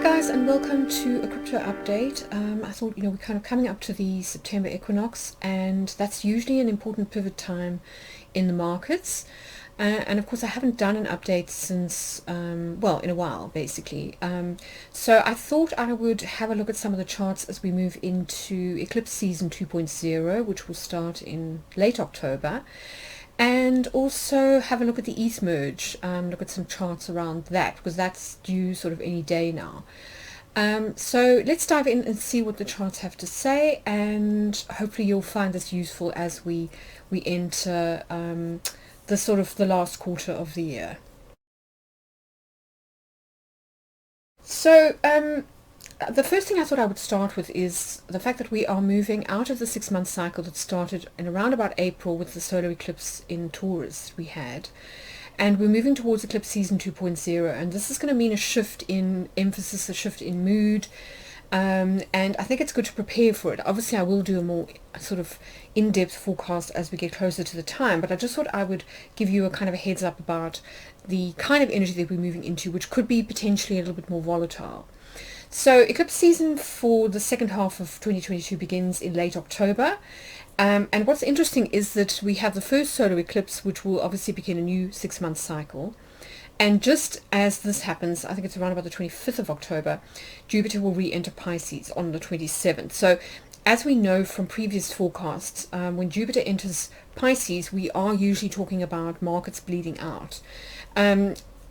guys, and welcome to a crypto update. I thought, we're kind of coming up to the September equinox, and that's usually an important pivot time in the markets. And of course, I haven't done an update since, well, in a while, basically. So I thought I would have a look at some of the charts as we move into Eclipse season 2.0, which will start in late October. And also have a look at the ETH Merge, look at some charts around that, because that's due sort of any day now. So let's dive in and see what the charts have to say, and hopefully you'll find this useful as we enter the sort of the last quarter of the year. So the first thing I thought I would start with is the fact that we are moving out of the 6-month cycle that started in around about April with the solar eclipse in Taurus we had. And we're moving towards Eclipse season 2.0, and this is going to mean a shift in emphasis, a shift in mood, and I think it's good to prepare for it. Obviously, I will do a more sort of in-depth forecast as we get closer to the time, but I just thought I would give you a kind of a heads up about the kind of energy that we're moving into, which could be potentially a little bit more volatile. So eclipse season for the second half of 2022 begins in late October. And what's interesting is that we have the first solar eclipse, which will obviously begin a new 6-month cycle. And just as this happens, I think it's around about the 25th of October, Jupiter will re-enter Pisces on the 27th. So as we know from previous forecasts, when Jupiter enters Pisces, we are usually talking about markets bleeding out.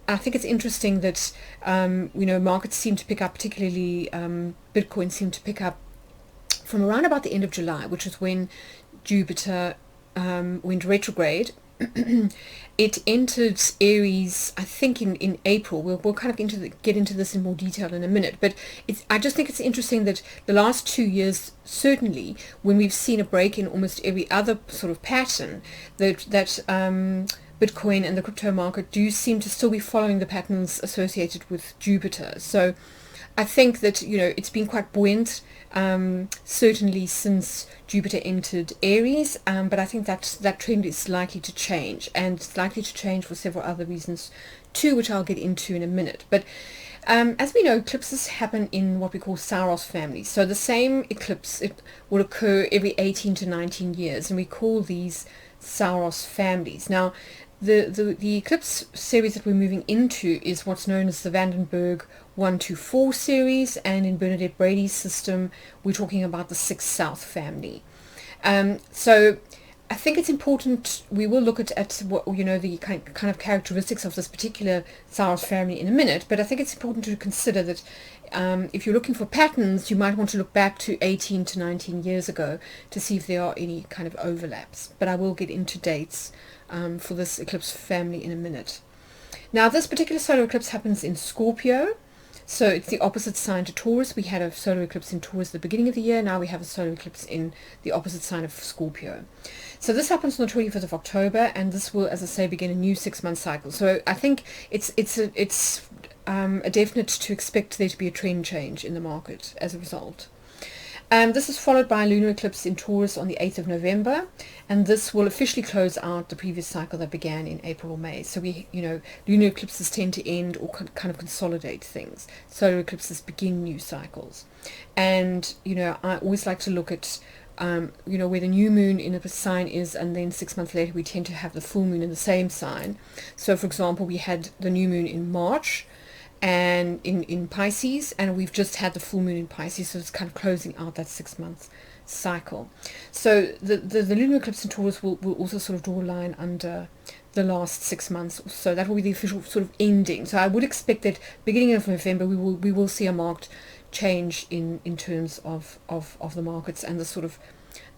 I think it's interesting that, markets seem to pick up, particularly Bitcoin seemed to pick up from around about the end of July, which is when Jupiter went retrograde. It entered Aries, I think, in April. We'll kind of get into this in more detail in a minute. But I just think it's interesting that the last 2 years, certainly, when we've seen a break in almost every other sort of pattern, that Bitcoin and the crypto market do seem to still be following the patterns associated with Jupiter. So I think that, it's been quite buoyant, certainly since Jupiter entered Aries, but I think that trend is likely to change, and it's likely to change for several other reasons too, which I'll get into in a minute. But as we know, eclipses happen in what we call Saros families. So the same eclipse, it will occur every 18 to 19 years, and we call these Saros families. Now, the eclipse series that we're moving into is what's known as the Vandenberg 124 series, and in Bernadette Brady's system, we're talking about the 6 South family. So I think it's important, we will look at what, the kind of characteristics of this particular Saros family in a minute, but I think it's important to consider that if you're looking for patterns, you might want to look back to 18 to 19 years ago to see if there are any kind of overlaps. But I will get into dates for this eclipse family in a minute. Now, this particular solar eclipse happens in Scorpio, so it's the opposite sign to Taurus. We had a solar eclipse in Taurus at the beginning of the year. Now we have a solar eclipse in the opposite sign of Scorpio. So this happens on the 25th of October, and this will, as I say, begin a new 6-month cycle. So I think it's a definite to expect there to be a trend change in the market as a result. This is followed by a lunar eclipse in Taurus on the 8th of November, and this will officially close out the previous cycle that began in April or May. So lunar eclipses tend to end or kind of consolidate things. Solar eclipses begin new cycles. And, I always like to look at, where the new moon in a sign is, and then 6 months later we tend to have the full moon in the same sign. So, for example, we had the new moon in March, and in Pisces, and we've just had the full moon in Pisces, so it's kind of closing out that 6-month cycle. So the lunar eclipse in Taurus will also sort of draw a line under the last 6 months, so that will be the official sort of ending. So I would expect that beginning of November we will see a marked change in terms of the markets and the sort of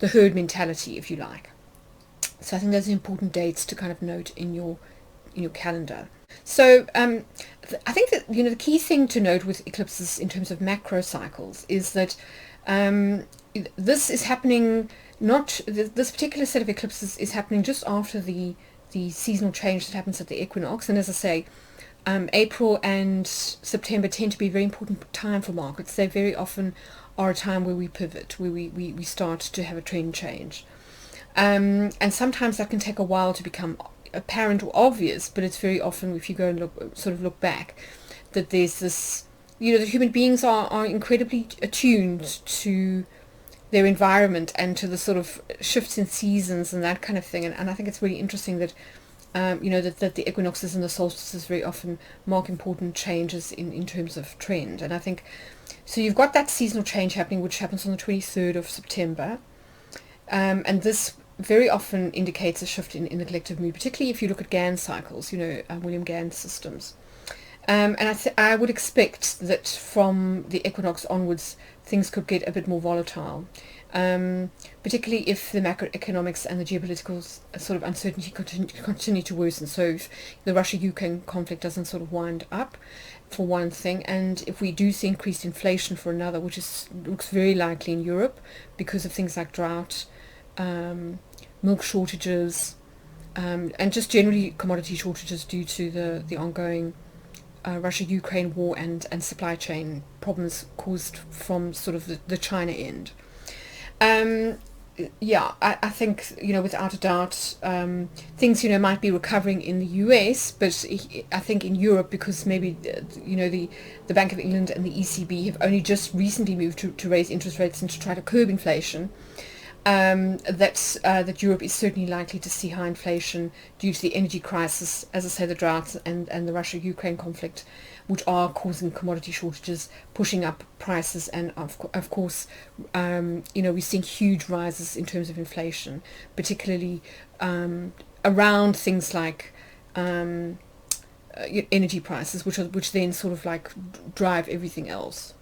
the herd mentality, if you like. So I think those are important dates to kind of note in your calendar. So I think that the key thing to note with eclipses in terms of macro cycles is that this is happening this particular set of eclipses is happening just after the seasonal change that happens at the equinox. And as I say, April and September tend to be a very important time for markets. They very often are a time where we pivot, where we start to have a trend change. And sometimes that can take a while to become apparent or obvious, but it's very often, if you go and look back, that there's this the human beings are incredibly attuned to their environment and to the sort of shifts in seasons and that kind of thing. And I think it's really interesting that, that the equinoxes and the solstices very often mark important changes in terms of trend. And I think, so you've got that seasonal change happening, which happens on the 23rd of September. And this very often indicates a shift in the collective mood, particularly if you look at Gann cycles, William Gann systems. And I would expect that from the equinox onwards, things could get a bit more volatile, particularly if the macroeconomics and the geopolitical sort of uncertainty continue to worsen. So if the Russia-Ukraine conflict doesn't sort of wind up, for one thing, and if we do see increased inflation for another, which looks very likely in Europe because of things like drought, milk shortages, and just generally commodity shortages due to the ongoing Russia-Ukraine war and supply chain problems caused from sort of the China end. I think, without a doubt, things, might be recovering in the US, but I think in Europe, because maybe, the Bank of England and the ECB have only just recently moved to raise interest rates and to try to curb inflation, that Europe is certainly likely to see high inflation due to the energy crisis, as I say, the droughts and the Russia-Ukraine conflict, which are causing commodity shortages, pushing up prices, and of course, we're seeing huge rises in terms of inflation, particularly around things like energy prices, which then sort of like drive everything else.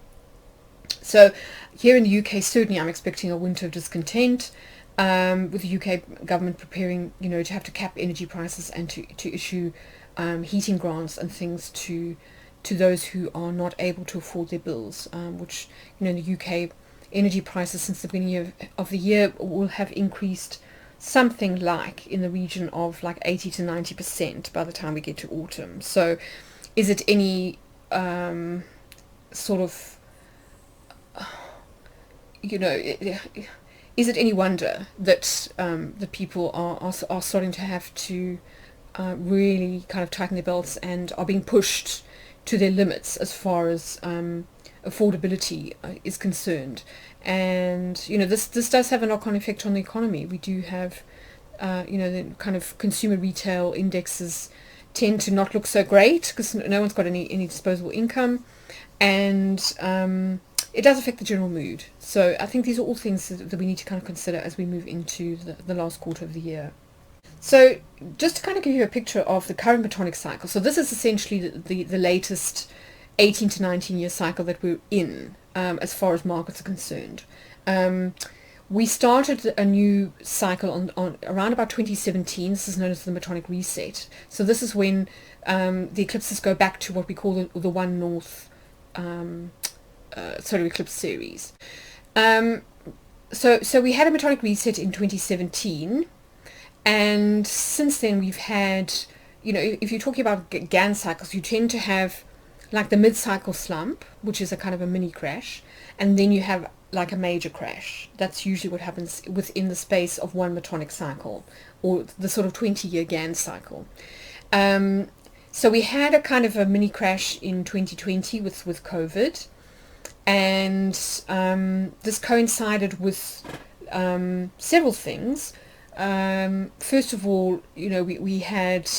So here in the UK, certainly I'm expecting a winter of discontent, with the UK government preparing, to have to cap energy prices and to issue heating grants and things to those who are not able to afford their bills, which, in the UK, energy prices since the beginning of the year will have increased something like in the region of like 80 to 90% by the time we get to autumn. So is it any sort of... is it any wonder that the people are starting to have to really kind of tighten their belts and are being pushed to their limits as far as affordability is concerned? And this does have a knock-on effect on the economy. We do have the kind of consumer retail indexes tend to not look so great because no one's got any disposable income, and it does affect the general mood. So I think these are all things that we need to kind of consider as we move into the last quarter of the year. So just to kind of give you a picture of the current Metonic cycle. So this is essentially the latest 18 to 19 year cycle that we're in, as far as markets are concerned. We started a new cycle on around about 2017. This is known as the Metonic reset. So this is when the eclipses go back to what we call the One North solar eclipse series. So we had a Metonic reset in 2017, and since then we've had, if you're talking about Gann cycles, you tend to have like the mid-cycle slump, which is a kind of a mini crash, and then you have like a major crash. That's usually what happens within the space of one Metonic cycle, or the sort of 20-year Gann cycle. So we had a kind of a mini crash in 2020 with COVID, and this coincided with several things. First of all, we had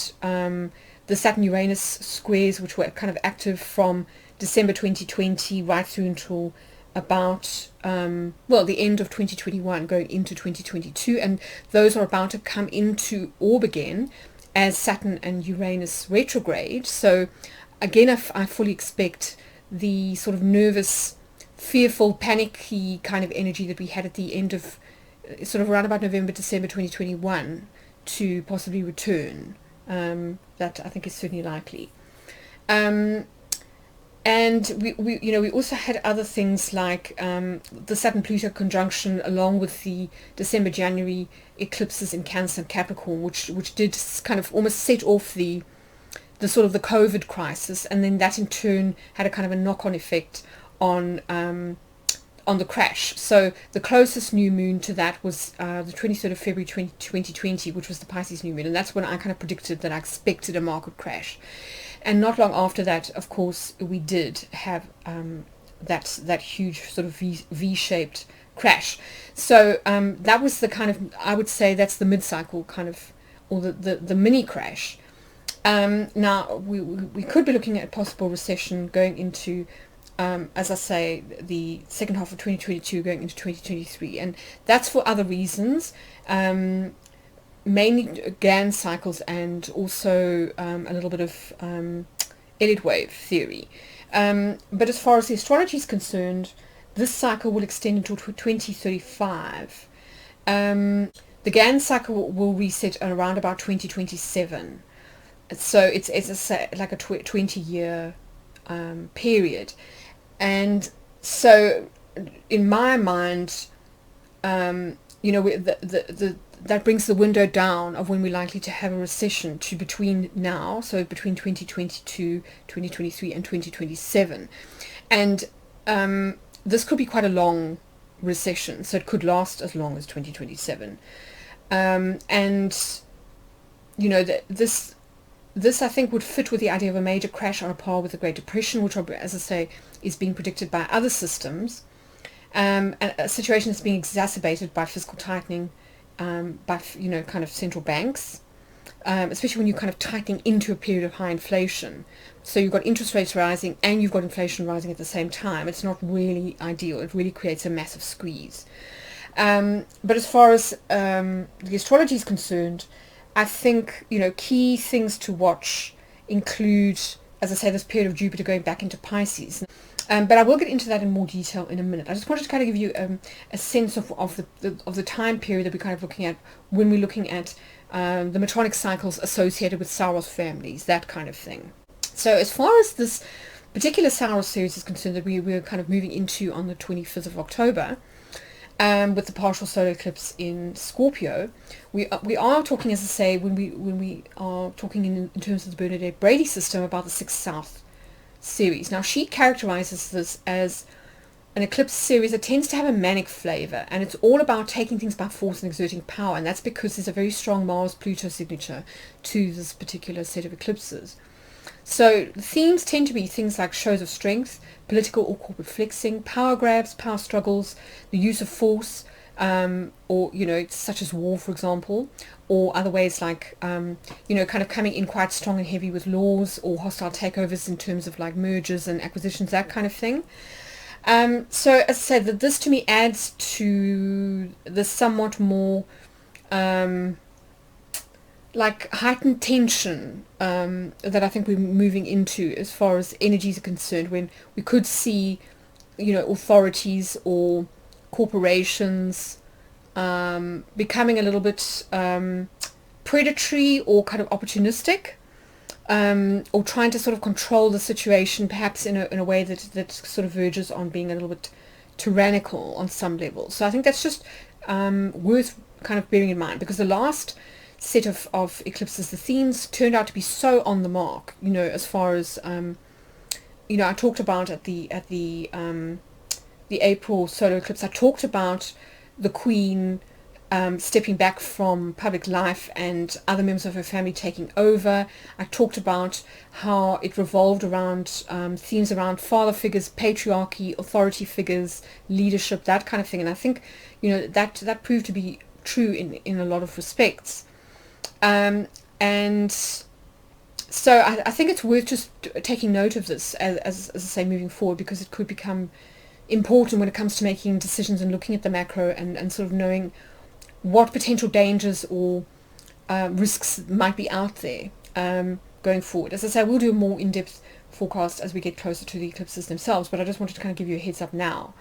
the Saturn-Uranus squares, which were kind of active from December 2020 right through until about the end of 2021 going into 2022, and those are about to come into orb again as Saturn and Uranus retrograde. So again, I fully expect the sort of nervous, fearful, panicky kind of energy that we had at the end of sort of around about November, December 2021 to possibly return. That I think is certainly likely. And we also had other things like the Saturn-Pluto conjunction, along with the December-January eclipses in Cancer and Capricorn, which did kind of almost set off the sort of the COVID crisis, and then that in turn had a kind of a knock-on effect on the crash. So the closest new moon to that was the 23rd of February 2020, which was the Pisces new moon, and that's when I kind of predicted that I expected a market crash. And not long after that, of course, we did have that huge sort of V-shaped crash. So that was the kind of, I would say that's the mid-cycle kind of, or the mini crash. Now, we could be looking at possible recession going into, as I say, the second half of 2022 going into 2023. And that's for other reasons, mainly Gann cycles and also a little bit of Elliot Wave theory. But as far as the astrology is concerned, this cycle will extend until 2035. The Gann cycle will reset at around about 2027. So it's like a 20-year period. And so in my mind, that brings the window down of when we're likely to have a recession to between now, so between 2022, 2023 and 2027. And this could be quite a long recession, so it could last as long as 2027. This I think would fit with the idea of a major crash on a par with the Great Depression, which, as I say, is being predicted by other systems, and a situation that's being exacerbated by fiscal tightening, by kind of central banks, especially when you're kind of tightening into a period of high inflation. So you've got interest rates rising and you've got inflation rising at the same time. It's not really ideal. It really creates a massive squeeze. But as far as the astrology is concerned, I think, key things to watch include, as I say, this period of Jupiter going back into Pisces. But I will get into that in more detail in a minute. I just wanted to kind of give you a sense of the time period that we're kind of looking at when we're looking at the Metonic cycles associated with Saros families, that kind of thing. So as far as this particular Saros series is concerned that we're kind of moving into on the 25th of October, with the partial solar eclipse in Scorpio, we are talking, as I say, when we are talking in terms of the Bernadette Brady system, about the 6 South series. Now, she characterizes this as an eclipse series that tends to have a manic flavor, and it's all about taking things by force and exerting power, and that's because there's a very strong Mars-Pluto signature to this particular set of eclipses. So the themes tend to be things like shows of strength, political or corporate flexing, power grabs, power struggles, the use of force, or, such as war, for example, or other ways like, kind of coming in quite strong and heavy with laws or hostile takeovers in terms of like mergers and acquisitions, that kind of thing. So as I said, that this to me adds to the somewhat more like heightened tension that I think we're moving into as far as energies are concerned, when we could see, authorities or corporations becoming a little bit predatory or kind of opportunistic, or trying to sort of control the situation, perhaps in a way that sort of verges on being a little bit tyrannical on some level. So I think that's just worth kind of bearing in mind, because the last set of eclipses, the themes turned out to be so on the mark, as far as I talked about at the April solar eclipse, I talked about the Queen stepping back from public life and other members of her family taking over. I talked about how it revolved around themes around father figures, patriarchy, authority figures, leadership, that kind of thing. And I think, that proved to be true in a lot of respects. And so I think it's worth just taking note of this as I say, moving forward, because it could become important when it comes to making decisions and looking at the macro and sort of knowing what potential dangers or risks might be out there going forward. As I say, we'll do a more in-depth forecast as we get closer to the eclipses themselves, but I just wanted to kind of give you a heads up now.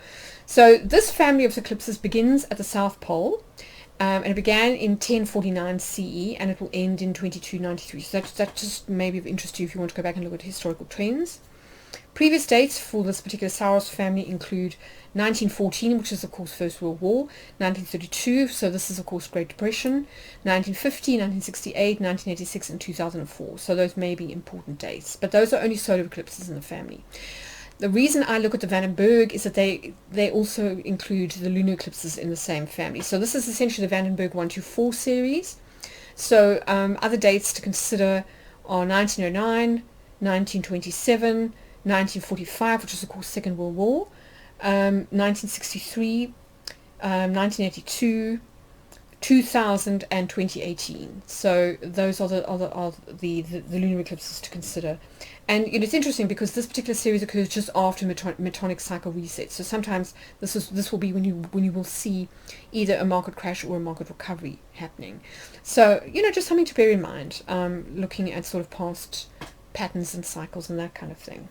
So this family of eclipses begins at the South Pole, and it began in 1049 CE, and it will end in 2293. So that just may be of interest to you if you want to go back and look at historical trends. Previous dates for this particular Saros family include 1914, which is of course First World War, 1932, so this is of course Great Depression, 1950, 1968, 1986, and 2004. So those may be important dates, but those are only solar eclipses in the family. The reason I look at the Van den Berg is that they also include the lunar eclipses in the same family. So this is essentially the Van den Berg 124 series. So other dates to consider are 1909, 1927, 1945, which is of course Second World War, 1963, 1982, 2000 and 2018. So those are the lunar eclipses to consider. And it's interesting because this particular series occurs just after Metonic cycle reset. So sometimes this will be when you will see either a market crash or a market recovery happening. So just something to bear in mind, looking at sort of past patterns and cycles and that kind of thing.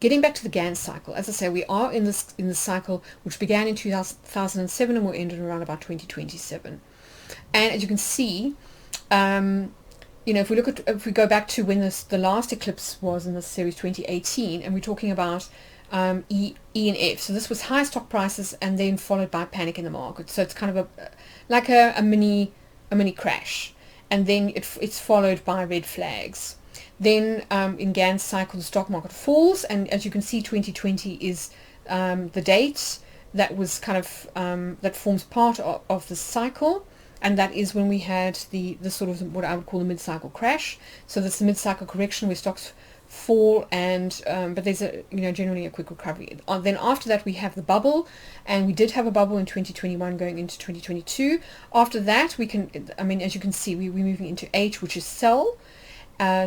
Getting back to the Gann cycle, as I say, we are in the cycle which began in 2007 and will end in around about 2027. And as you can see, if we go back to when the last eclipse was in this series, 2018, and we're talking about E and F. So this was high stock prices and then followed by panic in the market. So it's kind of like a mini crash, and then it's followed by red flags. Then in Gann's cycle, the stock market falls, and as you can see, 2020 is the date that was kind of that forms part of the cycle, and that is when we had the sort of what I would call the mid-cycle crash. So this is the mid-cycle correction where stocks fall, and but there's generally a quick recovery. Then after that we have the bubble, and we did have a bubble in 2021 going into 2022. After that as you can see, we're moving into H, which is sell.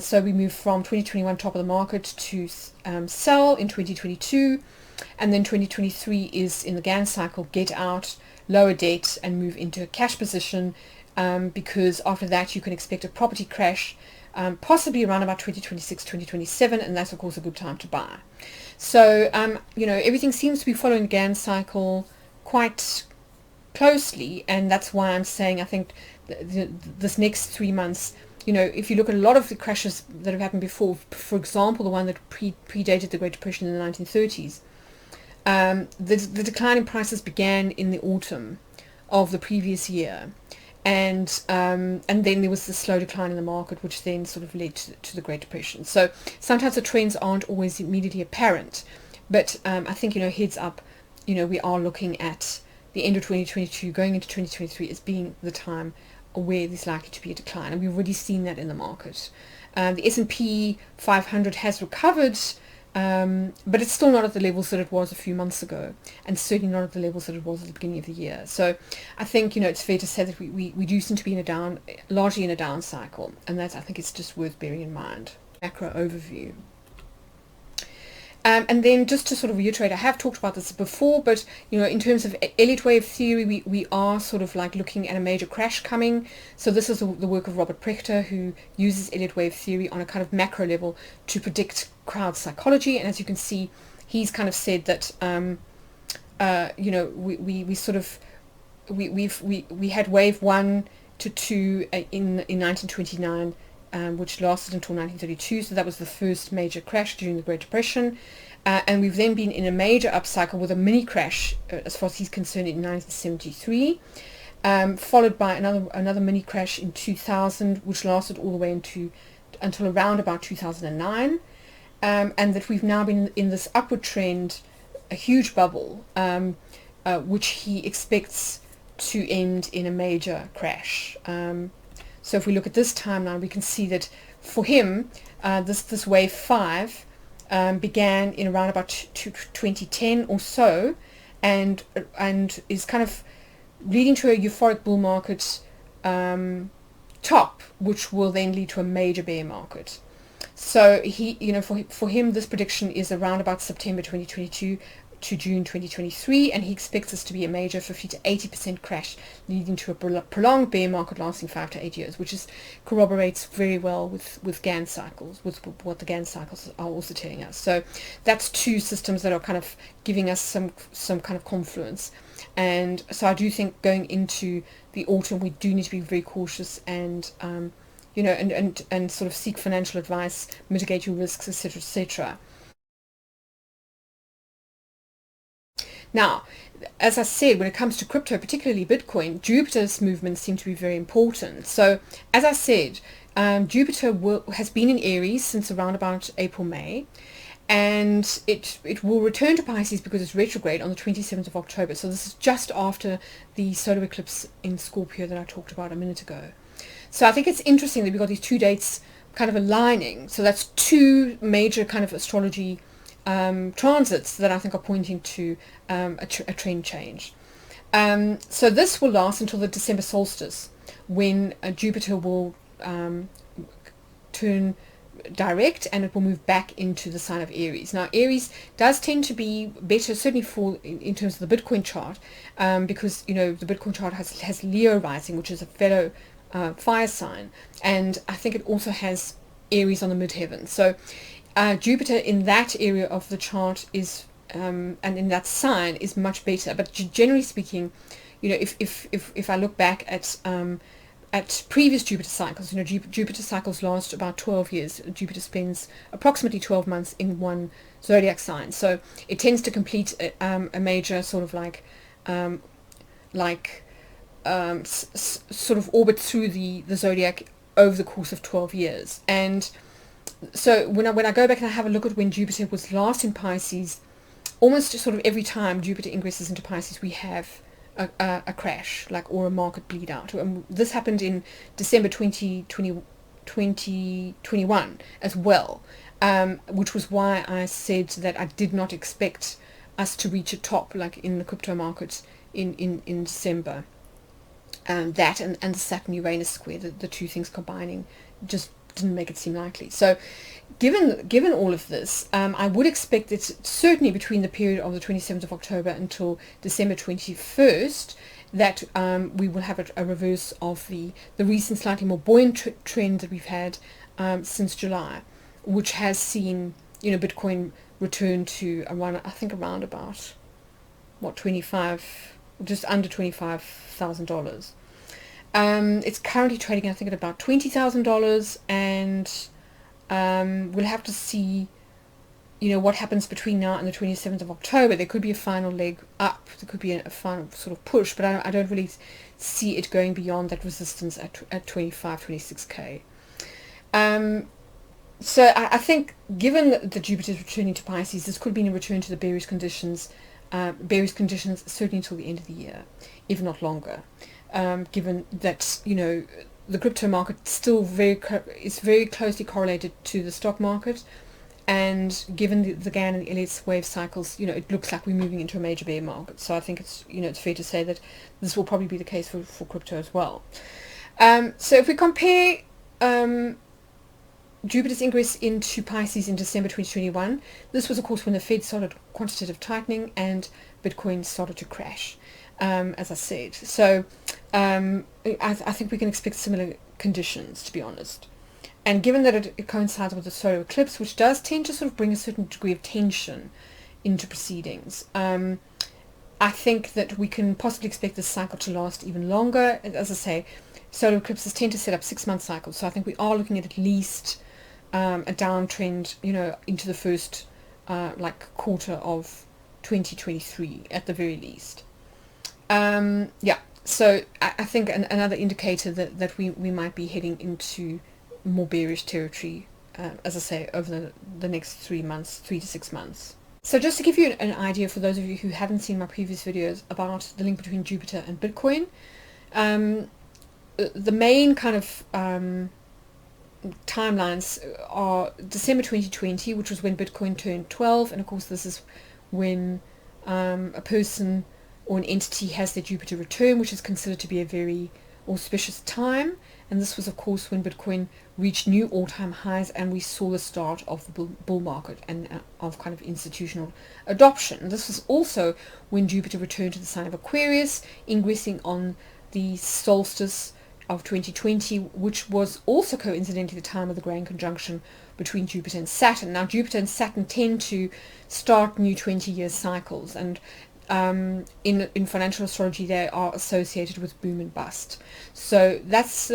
So we move from 2021 top of the market to sell in 2022, and then 2023 is in the Gann cycle, get out, lower debt, and move into a cash position, because after that you can expect a property crash, possibly around about 2026, 2027, and that's of course a good time to buy. So everything seems to be following the Gann cycle quite closely, and that's why I'm saying I think this next 3 months, if you look at a lot of the crashes that have happened before, for example, the one that predated the Great Depression in the 1930s, the decline in prices began in the autumn of the previous year, and then there was the slow decline in the market, which then sort of led to the Great Depression. So sometimes the trends aren't always immediately apparent, but I think heads up, we are looking at the end of 2022 going into 2023 as being the time where there's likely to be a decline, and we've already seen that in the market. The S&P 500 has recovered, but it's still not at the levels that it was a few months ago, and certainly not at the levels that it was at the beginning of the year. So I think it's fair to say that we do seem to be largely in a down cycle, and I think it's just worth bearing in mind. Macro overview. And then just to sort of reiterate, I have talked about this before, but in terms of Elliot Wave theory, we are sort of like looking at a major crash coming. So this is the work of Robert Prechter, who uses Elliot Wave theory on a kind of macro level to predict crowd psychology. And as you can see, he's kind of said that we had wave 1 to 2 in 1929. Which lasted until 1932, so that was the first major crash during the Great Depression, and we've then been in a major upcycle with a mini crash, as far as he's concerned, in 1973, followed by another mini crash in 2000, which lasted all the way until around about 2009, and that we've now been in this upward trend, a huge bubble, which he expects to end in a major crash. So if we look at this timeline, we can see that for him, this wave 5 began in around about 2010 or so, and is kind of leading to a euphoric bull market top, which will then lead to a major bear market. So he, for him, this prediction is around about September 2022 to June 2023, and he expects this to be a major 50 to 80% crash, leading to a prolonged bear market lasting 5 to 8 years, which corroborates very well with Gann cycles, with what the Gann cycles are also telling us. So that's two systems that are kind of giving us some kind of confluence. And so I do think going into the autumn, we do need to be very cautious and and sort of seek financial advice, mitigate your risks, etc., etc. Now, as I said, when it comes to crypto, particularly Bitcoin, Jupiter's movements seem to be very important. So, as I said, Jupiter has been in Aries since around about April, May, and it will return to Pisces because it's retrograde on the 27th of October. So this is just after the solar eclipse in Scorpio that I talked about a minute ago. So I think it's interesting that we've got these two dates kind of aligning. So that's two major kind of astrology transits that I think are pointing to a trend change. So this will last until the December solstice, when Jupiter will turn direct and it will move back into the sign of Aries. Now Aries does tend to be better, certainly for in terms of the Bitcoin chart, because the Bitcoin chart has Leo rising, which is a fellow fire sign, and I think it also has Aries on the midheaven. So Jupiter in that area of the chart is and in that sign is much better. But generally speaking, if I look back at previous Jupiter cycles, Jupiter cycles last about 12 years. Jupiter spends approximately 12 months in one zodiac sign, so it tends to complete a major sort of sort of orbit through the zodiac over the course of 12 years. And so when I go back and I have a look at when Jupiter was last in Pisces, almost sort of every time Jupiter ingresses into Pisces, we have a crash, or a market bleed out. This happened in December 2021 as well, which was why I said that I did not expect us to reach a top like in the crypto markets in December. That and the Saturn-Uranus square, the two things combining, just didn't make it seem likely. So given all of this, I would expect that certainly between the period of the 27th of October until December 21st, that we will have a reverse of the recent slightly more buoyant trend that we've had since July, which has seen Bitcoin return to around about 25, just under $25,000. It's currently trading, I think, at about $20,000, and we'll have to see, what happens between now and the 27th of October. There could be a final leg up, there could be a final sort of push, but I don't really see it going beyond that resistance at 26K. So I think, given that Jupiter is returning to Pisces, this could be a return to the bearish conditions certainly until the end of the year, if not longer. Given that the crypto market still is very closely correlated to the stock market, and given the Gann and the Elliot Wave cycles, it looks like we're moving into a major bear market. So I think it's it's fair to say that this will probably be the case for crypto as well. So if we compare Jupiter's ingress into Pisces in December 2021, this was of course when the Fed started quantitative tightening and Bitcoin started to crash, as I said. So I think we can expect similar conditions, to be honest. And given that it coincides with the solar eclipse, which does tend to sort of bring a certain degree of tension into proceedings, I think that we can possibly expect this cycle to last even longer. As I say, solar eclipses tend to set up 6-month cycles, so I think we are looking at least a downtrend, into the first quarter of 2023 at the very least. So I think another indicator that we might be heading into more bearish territory, as I say, over the next 3 to 6 months. So just to give you an idea, for those of you who haven't seen my previous videos about the link between Jupiter and Bitcoin, the main kind of timelines are December 2020, which was when Bitcoin turned 12, and of course this is when a person or an entity has their Jupiter return, which is considered to be a very auspicious time. And this was of course when Bitcoin reached new all-time highs and we saw the start of the bull market and of kind of institutional adoption. This was also when Jupiter returned to the sign of Aquarius, ingressing on the solstice of 2020, which was also coincidentally the time of the grand conjunction between Jupiter and Saturn. Now Jupiter and Saturn tend to start new 20-year cycles, and in financial astrology they are associated with boom and bust. So that's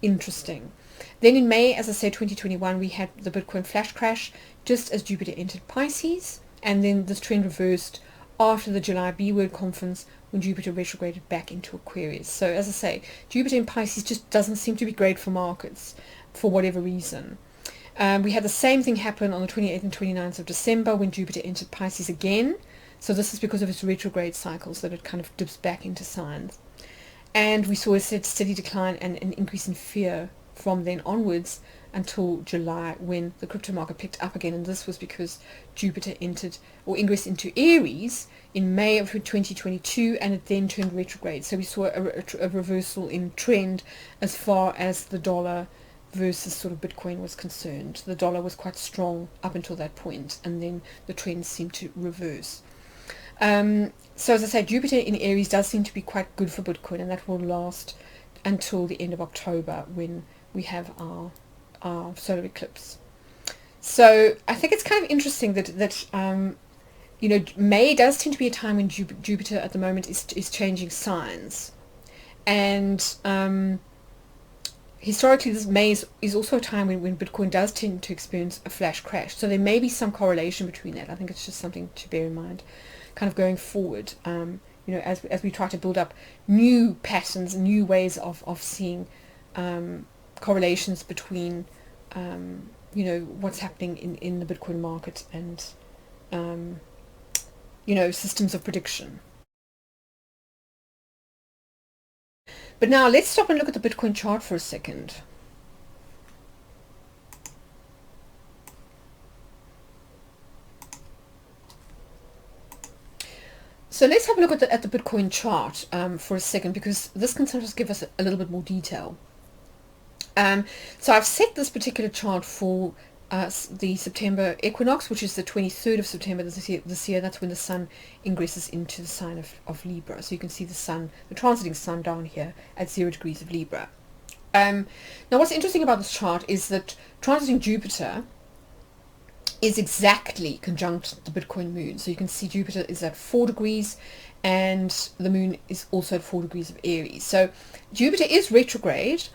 interesting. Then in May, as I said, 2021, we had the Bitcoin flash crash just as Jupiter entered Pisces, and then this trend reversed after the July B-word conference when Jupiter retrograded back into Aquarius. So as I say, Jupiter in Pisces just doesn't seem to be great for markets for whatever reason. We had the same thing happen on the 28th and 29th of December when Jupiter entered Pisces again. So this is because of its retrograde cycles that it kind of dips back into signs. And we saw a steady decline and an increase in fear from then onwards until July, when the crypto market picked up again. And this was because Jupiter entered or ingressed into Aries in May of 2022, and it then turned retrograde. So we saw a reversal in trend as far as the dollar versus sort of Bitcoin was concerned. The dollar was quite strong up until that point, and then the trend seemed to reverse. So as I say, Jupiter in Aries does seem to be quite good for Bitcoin, and that will last until the end of October, when we have our solar eclipse. So I think it's kind of interesting that you know, May does tend to be a time when Jupiter at the moment is changing signs, and historically this May is also a time when Bitcoin does tend to experience a flash crash. So there may be some correlation between that. I think it's just something to bear in mind, kind of going forward. You know, as we try to build up new patterns, new ways of seeing correlations between you know, what's happening in the Bitcoin market and you know, systems of prediction. But now let's stop and look at the Bitcoin chart for a second. So let's have a look at the Bitcoin chart for a second, because this can sometimes give us a little bit more detail. So I've set this particular chart for the September equinox, which is the 23rd of September this year. That's when the sun ingresses into the sign of Libra. So you can see the sun, the transiting sun down here at 0 degrees of Libra. Now what's interesting about this chart is that transiting Jupiter is exactly conjunct the Bitcoin moon. So you can see Jupiter is at 4 degrees and the moon is also at 4 degrees of Aries. So Jupiter is retrograde,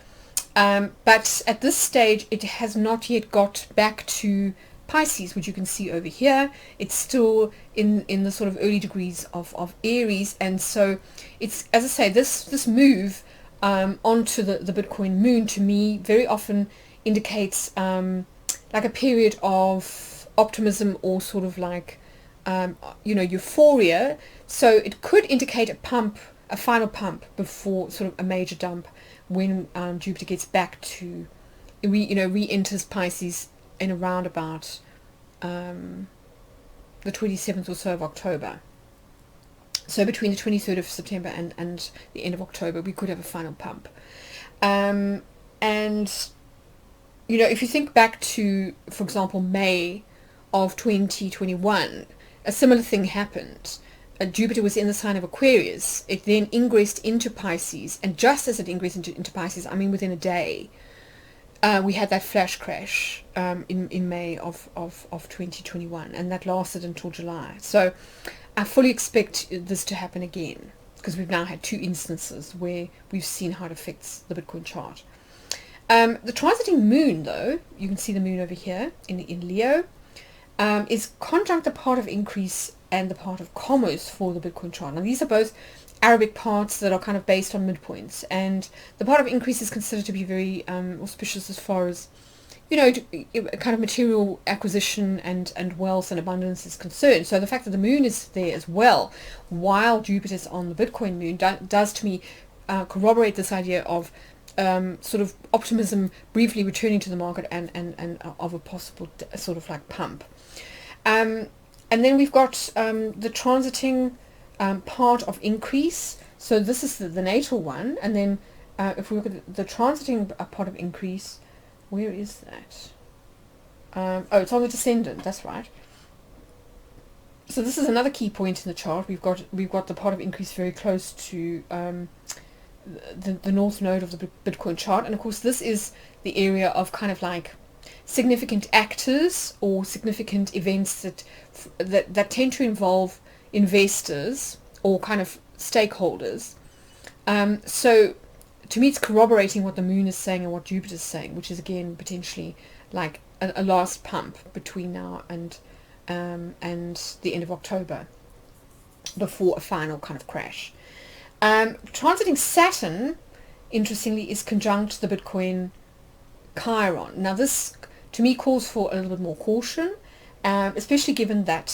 but at this stage it has not yet got back to Pisces, which you can see over here. It's still in the sort of early degrees of Aries, and so it's, as I say, this move onto the Bitcoin moon to me very often indicates like a period of optimism, or sort of like you know, euphoria. So it could indicate a final pump before sort of a major dump, when Jupiter gets back to re-enters Pisces in around about the 27th or so of October. So between the 23rd of September and the end of October, we could have a final pump. And you know, if you think back to, for example, May of 2021, a similar thing happened. Jupiter was in the sign of Aquarius. It then ingressed into Pisces, and just as it ingressed into Pisces, I mean within a day, we had that flash crash in May of 2021, and that lasted until July. So I fully expect this to happen again, because we've now had 2 instances where we've seen how it affects the Bitcoin chart. The transiting moon, though, you can see the moon over here in Leo, is conjunct the part of increase and the part of commerce for the Bitcoin chart. Now these are both Arabic parts that are kind of based on midpoints, and the part of increase is considered to be very auspicious as far as, you know, kind of material acquisition and wealth and abundance is concerned. So the fact that the moon is there as well while Jupiter's on the Bitcoin moon does to me corroborate this idea of sort of optimism briefly returning to the market, and of a possible sort of like pump. And then we've got the transiting part of increase. So this is the natal one, and then if we look at the transiting part of increase, where is that? Oh, it's on the descendant, that's right. So this is another key point in the chart. We've got the part of increase very close to the north node of the Bitcoin chart, and of course this is the area of kind of like significant actors or significant events that tend to involve investors or kind of stakeholders. So to me it's corroborating what the moon is saying and what Jupiter is saying, which is again potentially like a last pump between now and the end of October before a final kind of crash. Transiting Saturn, interestingly, is conjunct the Bitcoin Chiron. Now this to me calls for a little bit more caution, especially given that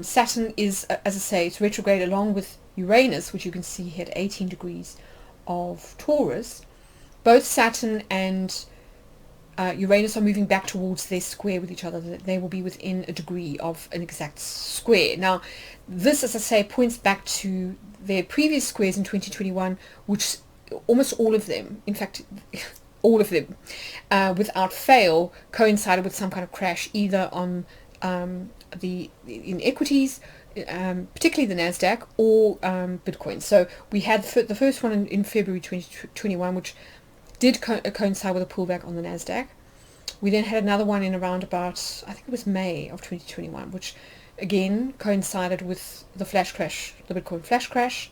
Saturn is, as I say, it's retrograde along with Uranus, which you can see here at 18 degrees of Taurus, both Saturn and Uranus are moving back towards their square with each other. They will be within a degree of an exact square. Now, this, as I say, points back to their previous squares in 2021, which almost all of them, in fact, all of them, without fail, coincided with some kind of crash, either on in equities, particularly the Nasdaq, or Bitcoin. So we had the first one in February 2021, which did coincide with a pullback on the Nasdaq. We then had another one in around about, I think it was May of 2021, which again coincided with the flash crash, the Bitcoin flash crash.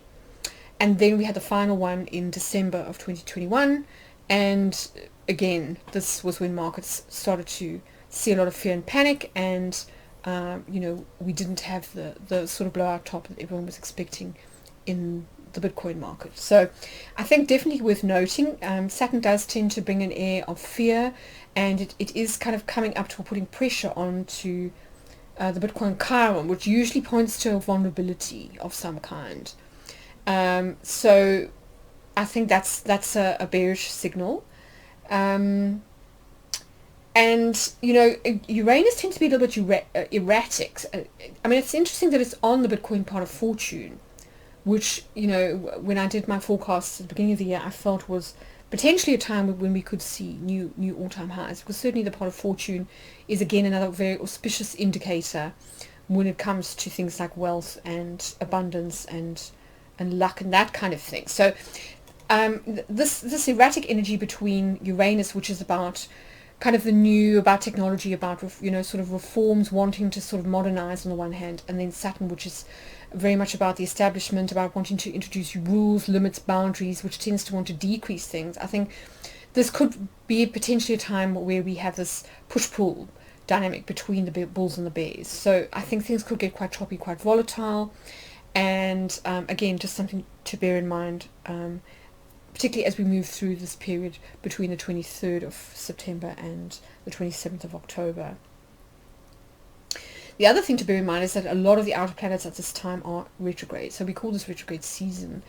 And then we had the final one in December of 2021, and again, this was when markets started to see a lot of fear and panic, and we didn't have the sort of blowout top that everyone was expecting in the Bitcoin market. So I think definitely worth noting, Saturn does tend to bring an air of fear, and it is kind of coming up to putting pressure onto the Bitcoin Chiron, which usually points to a vulnerability of some kind. So I think that's a bearish signal. And Uranus tends to be a little bit erratic. I mean, it's interesting that it's on the Bitcoin part of fortune, which, when I did my forecasts at the beginning of the year, I felt was potentially a time when we could see new all-time highs, because certainly the part of fortune is again another very auspicious indicator when it comes to things like wealth and abundance and luck and that kind of thing. So this erratic energy between Uranus, which is about kind of the new, about technology, about sort of reforms, wanting to sort of modernize on the one hand, and then Saturn, which is very much about the establishment, about wanting to introduce rules, limits, boundaries, which tends to want to decrease things. I think this could be potentially a time where we have this push-pull dynamic between the bulls and the bears. So I think things could get quite choppy, quite volatile, and again, just something to bear in mind, particularly as we move through this period between the 23rd of September and the 27th of October. The other thing to bear in mind is that a lot of the outer planets at this time are retrograde, so we call this retrograde season.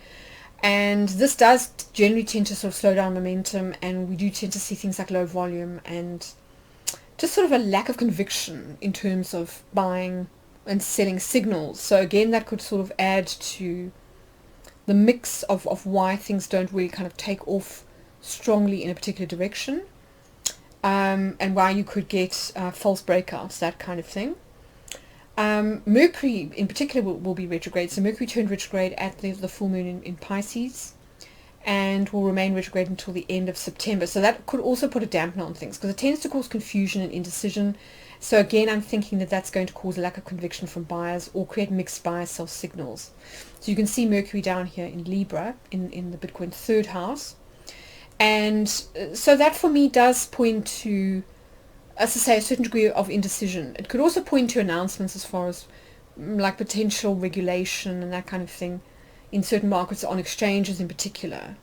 And this does generally tend to sort of slow down momentum, and we do tend to see things like low volume and just sort of a lack of conviction in terms of buying and selling signals. So again, that could sort of add to the mix of why things don't really kind of take off strongly in a particular direction, and why you could get false breakouts, that kind of thing. Mercury in particular will be retrograde. So Mercury turned retrograde at the full moon in Pisces, and will remain retrograde until the end of September. So that could also put a dampener on things, because it tends to cause confusion and indecision. So again, I'm thinking that that's going to cause a lack of conviction from buyers, or create mixed buy-sell signals. So you can see Mercury down here in Libra in the Bitcoin third house. And so that for me does point to, as I say, a certain degree of indecision. It could also point to announcements as far as like potential regulation and that kind of thing in certain markets, on exchanges in particular.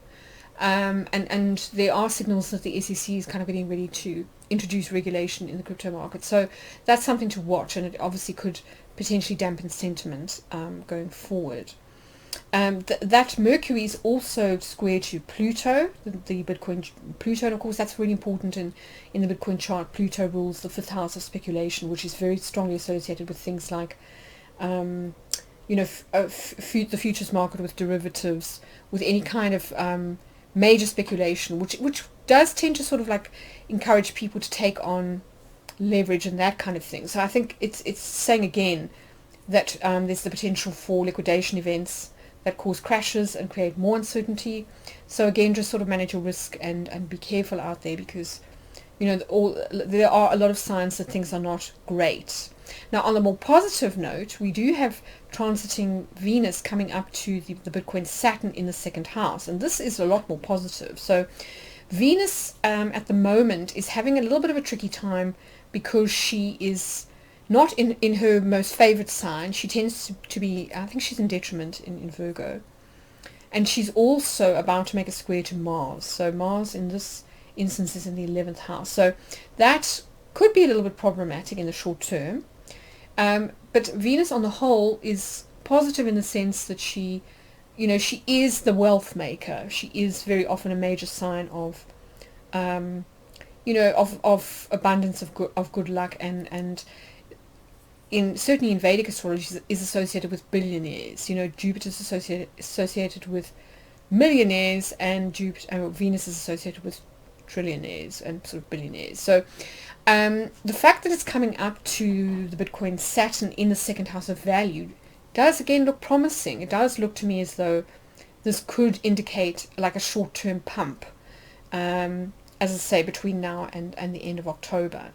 And there are signals that the SEC is kind of getting ready to introduce regulation in the crypto market. So that's something to watch, and it obviously could potentially dampen sentiment going forward. That Mercury is also square to Pluto, the Bitcoin Pluto, and of course that's really important in the Bitcoin chart. Pluto rules the fifth house of speculation, which is very strongly associated with things like the futures market, with derivatives, with any kind of major speculation, which does tend to sort of like encourage people to take on leverage and that kind of thing. So I think it's saying again that there's the potential for liquidation events that cause crashes and create more uncertainty. So again, just sort of manage your risk and be careful out there, because there are a lot of signs that things are not great. Now, on a more positive note, we do have transiting Venus coming up to the Bitcoin Saturn in the second house, and this is a lot more positive. So Venus at the moment is having a little bit of a tricky time, because she is not in her most favorite sign. She tends to be, I think she's in detriment in Virgo, and she's also about to make a square to Mars. So Mars in this instance is in the 11th house, so that could be a little bit problematic in the short term. But Venus on the whole is positive in the sense that she you know, she is the wealth maker. She is very often a major sign of, you know, of abundance, of good luck, and certainly in Vedic astrology is associated with billionaires. You know, Jupiter's associated with millionaires, and Venus is associated with trillionaires and sort of billionaires. So the fact that it's coming up to the Bitcoin Saturn in the second house of value does again look promising. It does look to me as though this could indicate like a short-term pump, as I say, between now and the end of October.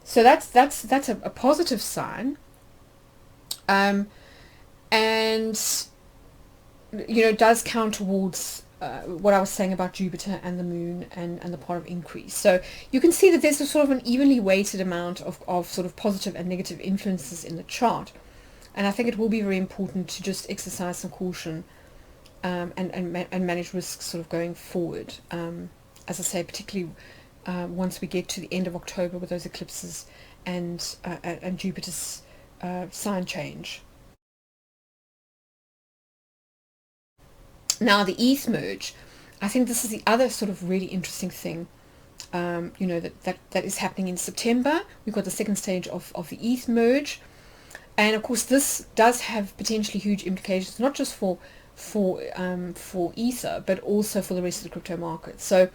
So that's a positive sign, and you know, does count towards what I was saying about Jupiter and the Moon and the part of increase. So you can see that there's a sort of an evenly weighted amount of sort of positive and negative influences in the chart, and I think it will be very important to just exercise some caution, and manage risks sort of going forward. As I say, particularly once we get to the end of October with those eclipses and Jupiter's sign change. Now the ETH Merge, I think this is the other sort of really interesting thing, you know, that is happening in September. We've got the second stage of the ETH Merge, and of course this does have potentially huge implications, not just for Ether, but also for the rest of the crypto market. So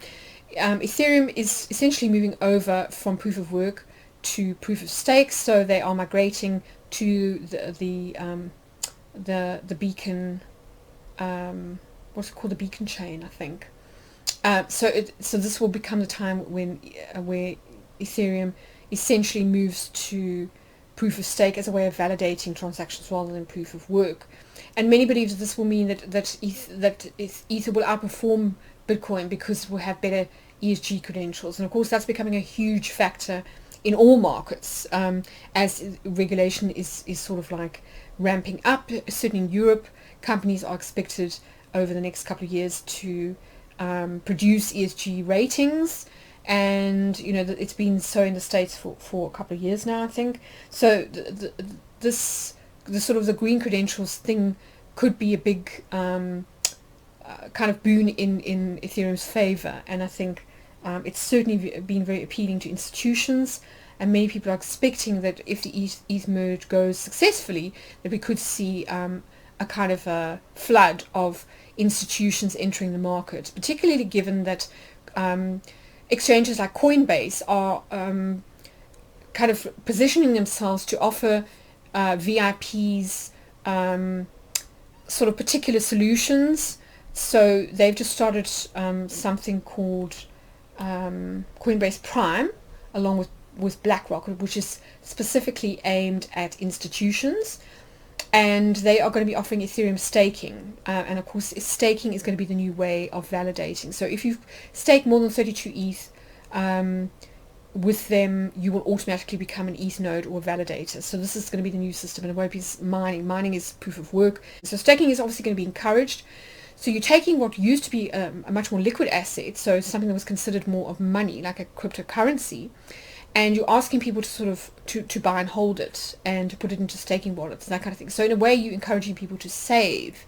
Ethereum is essentially moving over from proof of work to proof of stake, so they are migrating to the beacon, what's it called, the beacon chain, I think. So this will become the time when where Ethereum essentially moves to proof of stake as a way of validating transactions rather than proof of work. And many believe that this will mean that Ether will outperform Bitcoin because it will have better ESG credentials. And of course that's becoming a huge factor in all markets, as regulation is sort of like ramping up. Certainly in Europe, companies are expected over the next couple of years to produce ESG ratings, and you know it's been so in the States for a couple of years now, I think. So the sort of the green credentials thing could be a big kind of boon in Ethereum's favor, and I think it's certainly been very appealing to institutions, and many people are expecting that if the ETH merge goes successfully, that we could see a kind of a flood of institutions entering the market, particularly given that exchanges like Coinbase are kind of positioning themselves to offer VIPs sort of particular solutions. So they've just started something called Coinbase Prime, along with BlackRock, which is specifically aimed at institutions, and they are going to be offering Ethereum staking, and of course staking is going to be the new way of validating. So if you stake more than 32 ETH with them, you will automatically become an ETH node or a validator. So this is going to be the new system, and it won't be mining is proof of work. So staking is obviously going to be encouraged. So you're taking what used to be a much more liquid asset, so something that was considered more of money, like a cryptocurrency, and you're asking people to sort of to buy and hold it and to put it into staking wallets and that kind of thing. So in a way, you're encouraging people to save.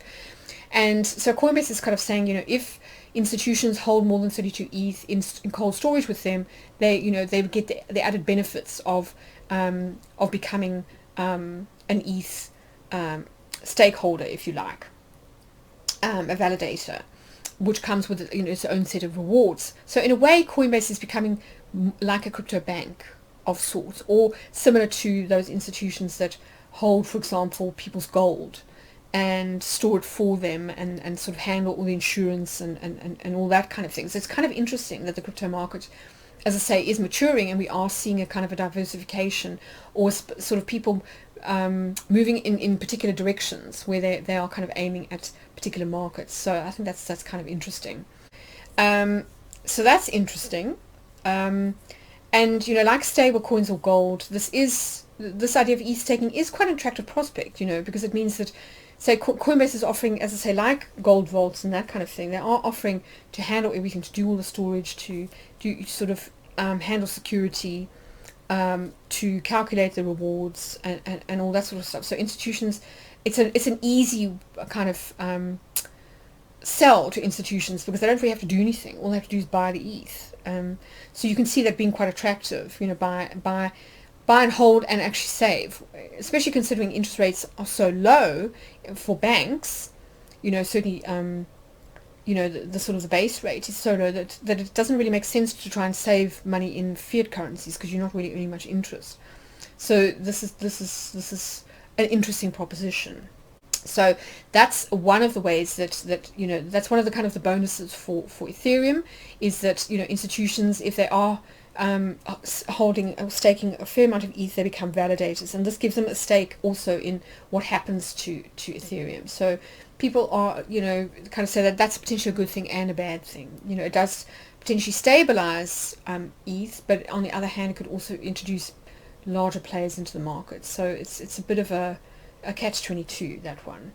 And so Coinbase is kind of saying, you know, if institutions hold more than 32 ETH in cold storage with them, they would get the added benefits of becoming an ETH stakeholder, if you like, a validator, which comes with its own set of rewards. So in a way, Coinbase is becoming like a crypto bank of sorts, or similar to those institutions that hold, for example, people's gold and store it for them and sort of handle all the insurance and all that kind of thing. So it's kind of interesting that the crypto market, as I say, is maturing, and we are seeing a kind of a diversification, or sort of people moving in particular directions where they are kind of aiming at particular markets. So I think that's kind of interesting. So that's interesting. And like stable coins or gold, this idea of ETH staking is quite an attractive prospect, because it means that, say, Coinbase is offering, as I say, like gold vaults and that kind of thing. They are offering to handle everything, to do all the storage, to do sort of handle security, to calculate the rewards and all that sort of stuff. So institutions it's an easy kind of sell to institutions because they don't really have to do anything. All they have to do is buy the ETH. So you can see that being quite attractive. Buy and hold and actually save, especially considering interest rates are so low for banks. Certainly, the sort of the base rate is so low that it doesn't really make sense to try and save money in fiat currencies because you're not really earning much interest. So this is an interesting proposition. So that's one of the ways that that's one of the kind of the bonuses for Ethereum, is that institutions, if they are holding or staking a fair amount of ETH, they become validators, and this gives them a stake also in what happens to Ethereum. So people are kind of say that that's potentially a good thing and a bad thing. It does potentially stabilize ETH, but on the other hand, it could also introduce larger players into the market. So it's a bit of a catch-22, that one.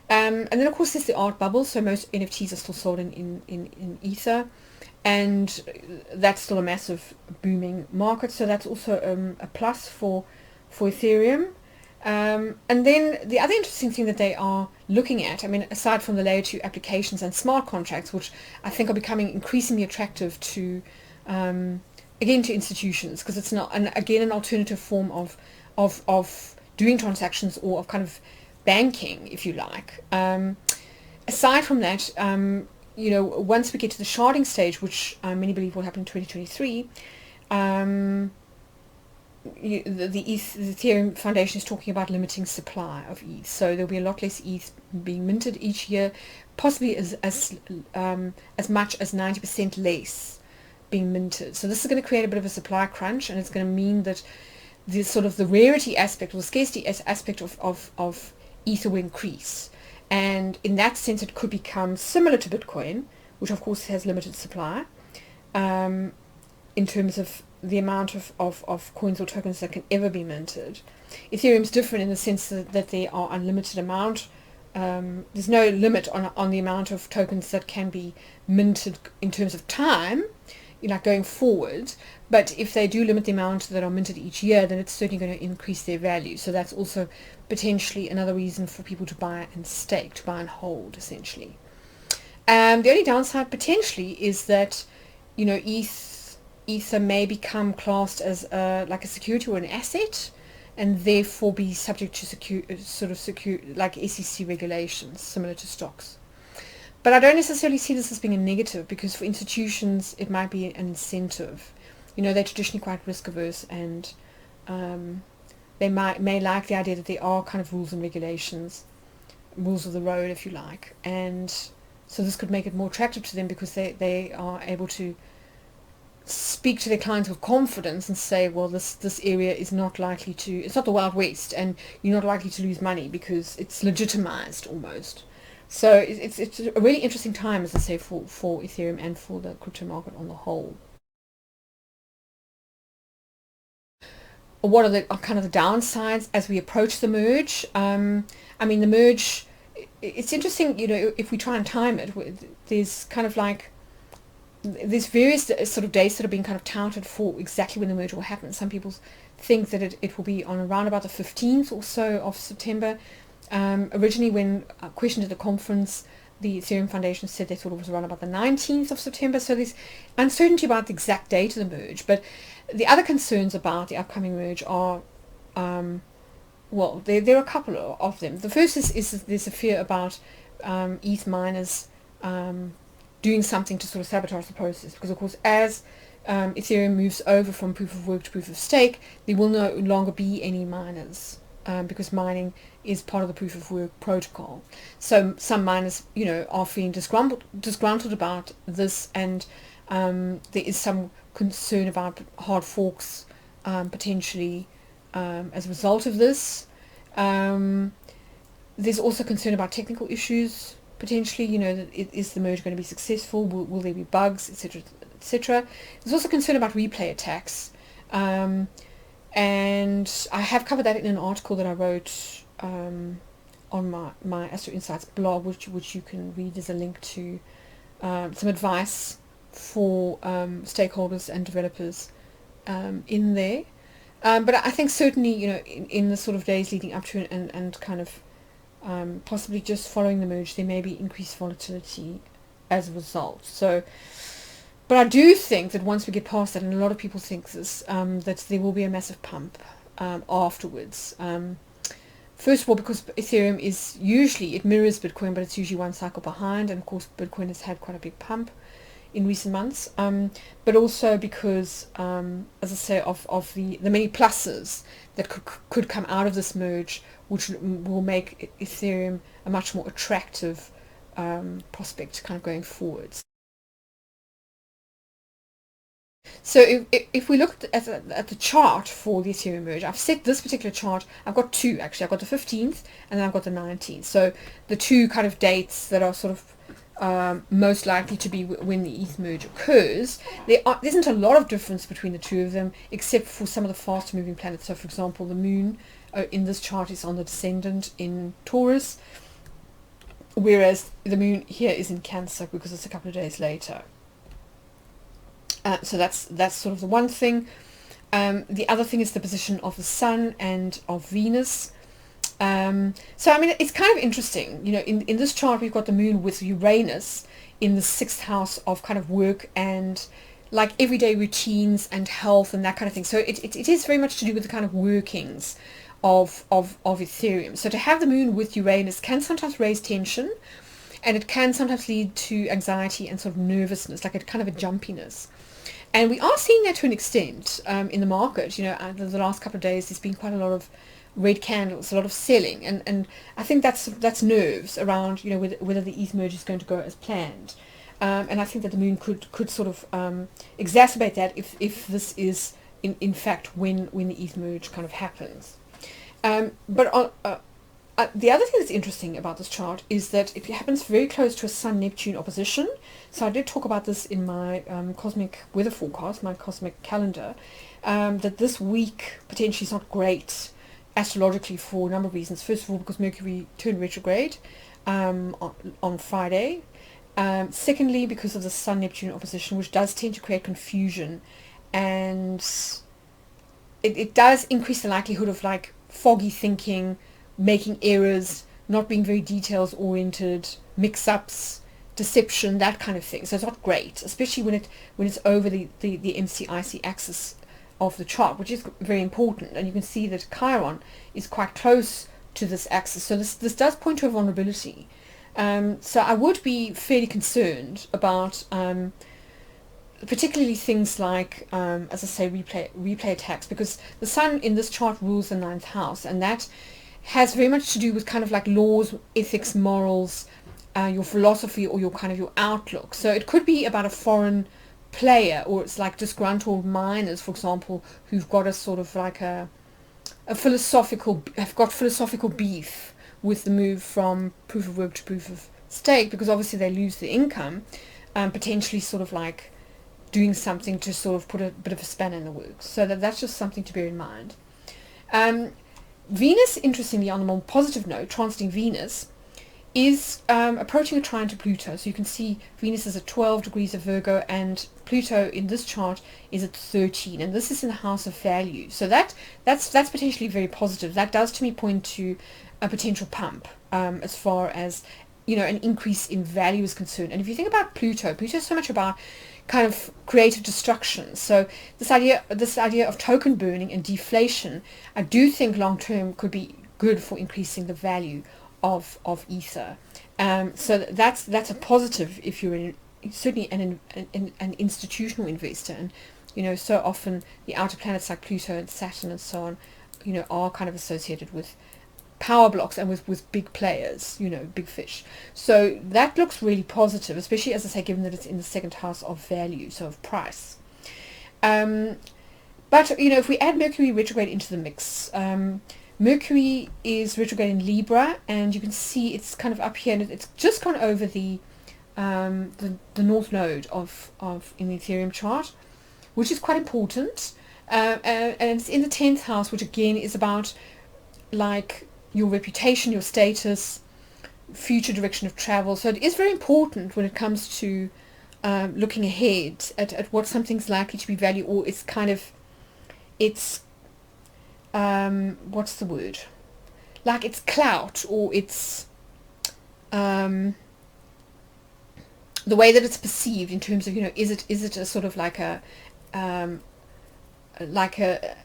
And then of course there's the art bubble. So most NFTs are still sold in Ether, and that's still a massive booming market. So that's also a plus for Ethereum. And then the other interesting thing that they are looking at, aside from the layer 2 applications and smart contracts, which I think are becoming increasingly attractive to again to institutions, because it's not an alternative form of doing transactions, or of kind of banking, if you like. Aside from that, once we get to the sharding stage, which many believe will happen in 2023, the Ethereum Foundation is talking about limiting supply of ETH. So there'll be a lot less ETH being minted each year, possibly as much as 90% less being minted. So this is going to create a bit of a supply crunch, and it's going to mean that the sort of the rarity aspect or the scarcity aspect of Ether will increase. And in that sense, it could become similar to Bitcoin, which of course has limited supply, in terms of the amount of coins or tokens that can ever be minted. Ethereum is different in the sense that there are unlimited amount. There's no limit on the amount of tokens that can be minted in terms of time, going forward. But if they do limit the amount that are minted each year, then it's certainly going to increase their value. So that's also potentially another reason for people to buy and stake, to buy and hold, essentially. The only downside potentially is that, Ether may become classed as like a security or an asset, and therefore be subject to like SEC regulations, similar to stocks. But I don't necessarily see this as being a negative, because for institutions it might be an incentive. They're traditionally quite risk averse, and they may like the idea that there are kind of rules and regulations, rules of the road, if you like. And so this could make it more attractive to them, because they are able to speak to their clients with confidence and say, well, this area is not likely to, it's not the Wild West, and you're not likely to lose money because it's legitimized almost. So it's a really interesting time, as I say, for Ethereum and for the crypto market on the whole. What are the kind of the downsides as we approach the merge? The merge, it's interesting, if we try and time it, there's kind of like, there's various sort of dates that are being kind of touted for exactly when the merge will happen. Some people think that it will be on around about the 15th or so of September. Originally, when questioned at the conference, the Ethereum Foundation said they thought it was around about the 19th of September. So there's uncertainty about the exact date of the merge. But the other concerns about the upcoming merge are, there are a couple of them. The first is there's a fear about ETH miners doing something to sort of sabotage the process, because of course as Ethereum moves over from proof of work to proof of stake, there will no longer be any miners, because mining is part of the proof of work protocol. So some miners, are feeling disgruntled about this, and there is some concern about hard forks potentially as a result of this. There's also concern about technical issues potentially. Is the merge going to be successful? Will there be bugs, etc., etc.? There's also concern about replay attacks. And I have covered that in an article that I wrote on my Astroinsights blog, which you can read. There's a link to some advice for stakeholders and developers in there. But I think certainly, in the sort of days leading up to it, and kind of possibly just following the merge, there may be increased volatility as a result. So, but I do think that once we get past that, and a lot of people think this, that there will be a massive pump afterwards. First of all, because Ethereum is usually, it mirrors Bitcoin, but it's usually one cycle behind, and of course Bitcoin has had quite a big pump in recent months, but also because, as I say, of the many pluses that could come out of this merge, which will make Ethereum a much more attractive prospect kind of going forwards. So if we look at the chart for the Ethereum merge, I've set this particular chart, I've got two actually, I've got the 15th and then I've got the 19th. So the two kind of dates that are sort of most likely to be when the ETH merge occurs. There isn't a lot of difference between the two of them, except for some of the fast moving planets. So for example, the moon in this chart is on the descendant in Taurus, whereas the moon here is in Cancer because it's a couple of days later. So that's sort of the one thing. The other thing is the position of the Sun and of Venus. So I mean, it's kind of interesting, you know, in this chart we've got the moon with Uranus in the 6th house of kind of work and like everyday routines and health and that kind of thing. So it is very much to do with the kind of workings of Ethereum. So to have the moon with Uranus can sometimes raise tension, and it can sometimes lead to anxiety and sort of nervousness, like a kind of a jumpiness. And we are seeing that to an extent in the market. You know, the last couple of days there's been quite a lot of red candles, a lot of selling, and I think that's nerves around, you know, whether the ETH merge is going to go as planned. And I think that the moon could sort of exacerbate that if this is in fact when the ETH merge kind of happens. But on the other thing that's interesting about this chart is that it happens very close to a Sun-Neptune opposition. So I did talk about this in my cosmic weather forecast, my cosmic calendar, that this week potentially is not great astrologically for a number of reasons. First of all, because Mercury turned retrograde on Friday. Secondly, because of the Sun-Neptune opposition, which does tend to create confusion, and it does increase the likelihood of like foggy thinking, making errors, not being very details oriented, mix-ups, deception, that kind of thing. So it's not great, especially when it's over the MCIC axis of the chart, which is very important. And you can see that Chiron is quite close to this axis, so this does point to a vulnerability. So I would be fairly concerned about particularly things like, as I say, replay attacks, because the Sun in this chart rules the 9th house, and that has very much to do with kind of like laws, ethics, morals, your philosophy, or your kind of your outlook. So it could be about a foreign player, or it's like disgruntled miners, for example, who've got a sort of like have got philosophical beef with the move from proof of work to proof of stake, because obviously they lose the income, potentially sort of like doing something to sort of put a bit of a spanner in the works. So that's just something to bear in mind. Venus, interestingly, on a more positive note, transiting Venus, is approaching a trine to Pluto. So you can see Venus is at 12 degrees of Virgo, and Pluto in this chart is at 13, and this is in the house of value. So that's potentially very positive. That does to me point to a potential pump as far as, you know, an increase in value is concerned. And if you think about Pluto is so much about kind of creative destruction. So this idea of token burning and deflation, I do think long term could be good for increasing the value of ether. So that's a positive if you're certainly an institutional investor. And you know, so often the outer planets like Pluto and Saturn and so on, you know, are kind of associated with power blocks and with big players, you know, big fish. So that looks really positive, especially, as I say, given that it's in the 2nd house of value, so of price. But you know, if we add Mercury retrograde into the mix, Mercury is retrograde in Libra, and you can see it's kind of up here, and it's just gone over the north node of in the Ethereum chart, which is quite important, and it's in the 10th house, which again is about like your reputation, your status, future direction of travel. So it is very important when it comes to looking ahead at what something's likely to be valued, or what's the word? like its clout, or its the way that it's perceived in terms of, is it a sort of like a like a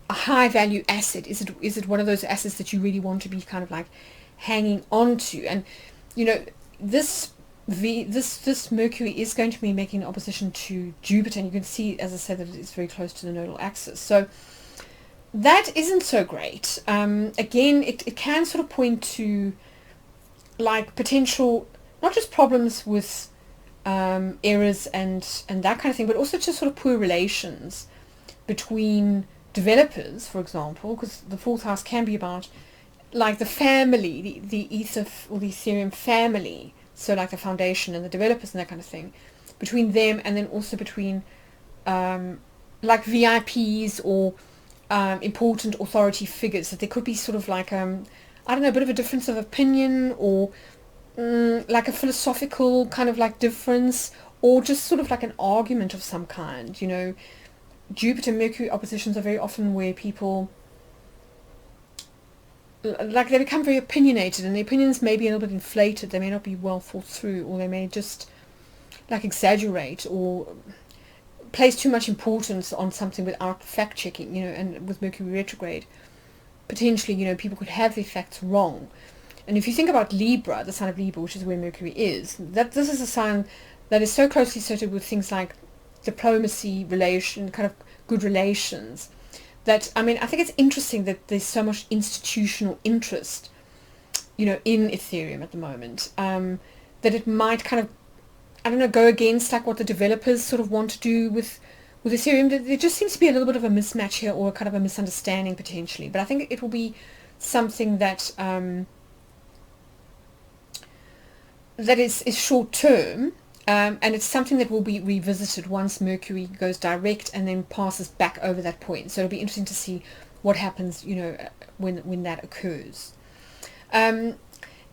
high value asset? Is it one of those assets that you really want to be kind of like hanging on to? And this Mercury is going to be making an opposition to Jupiter, and you can see, as I said, that it's very close to the nodal axis. So that isn't so great. Again, it can sort of point to like potential, not just problems with errors and that kind of thing, but also just sort of poor relations between developers, for example, because the fourth house can be about like the family, the Ether or the Ethereum family, so like the foundation and the developers and that kind of thing, between them, and then also between like VIPs or important authority figures, that there could be sort of like I don't know, a bit of a difference of opinion, or like a philosophical kind of like difference, or just sort of like an argument of some kind. Jupiter Mercury oppositions are very often where people like they become very opinionated, and the opinions may be a little bit inflated, they may not be well thought through, or they may just like exaggerate or place too much importance on something without fact checking, and with Mercury retrograde, potentially, people could have the facts wrong. And if you think about Libra, the sign of Libra, which is where Mercury is, that this is a sign that is so closely associated with things like diplomacy, kind of good relations, that, I think it's interesting that there's so much institutional interest, in Ethereum at the moment, that it might kind of, I don't know, go against like what the developers sort of want to do with Ethereum. There just seems to be a little bit of a mismatch here, or kind of a misunderstanding potentially. But I think it will be something that that is short term, and it's something that will be revisited once Mercury goes direct and then passes back over that point. So it'll be interesting to see what happens, when that occurs.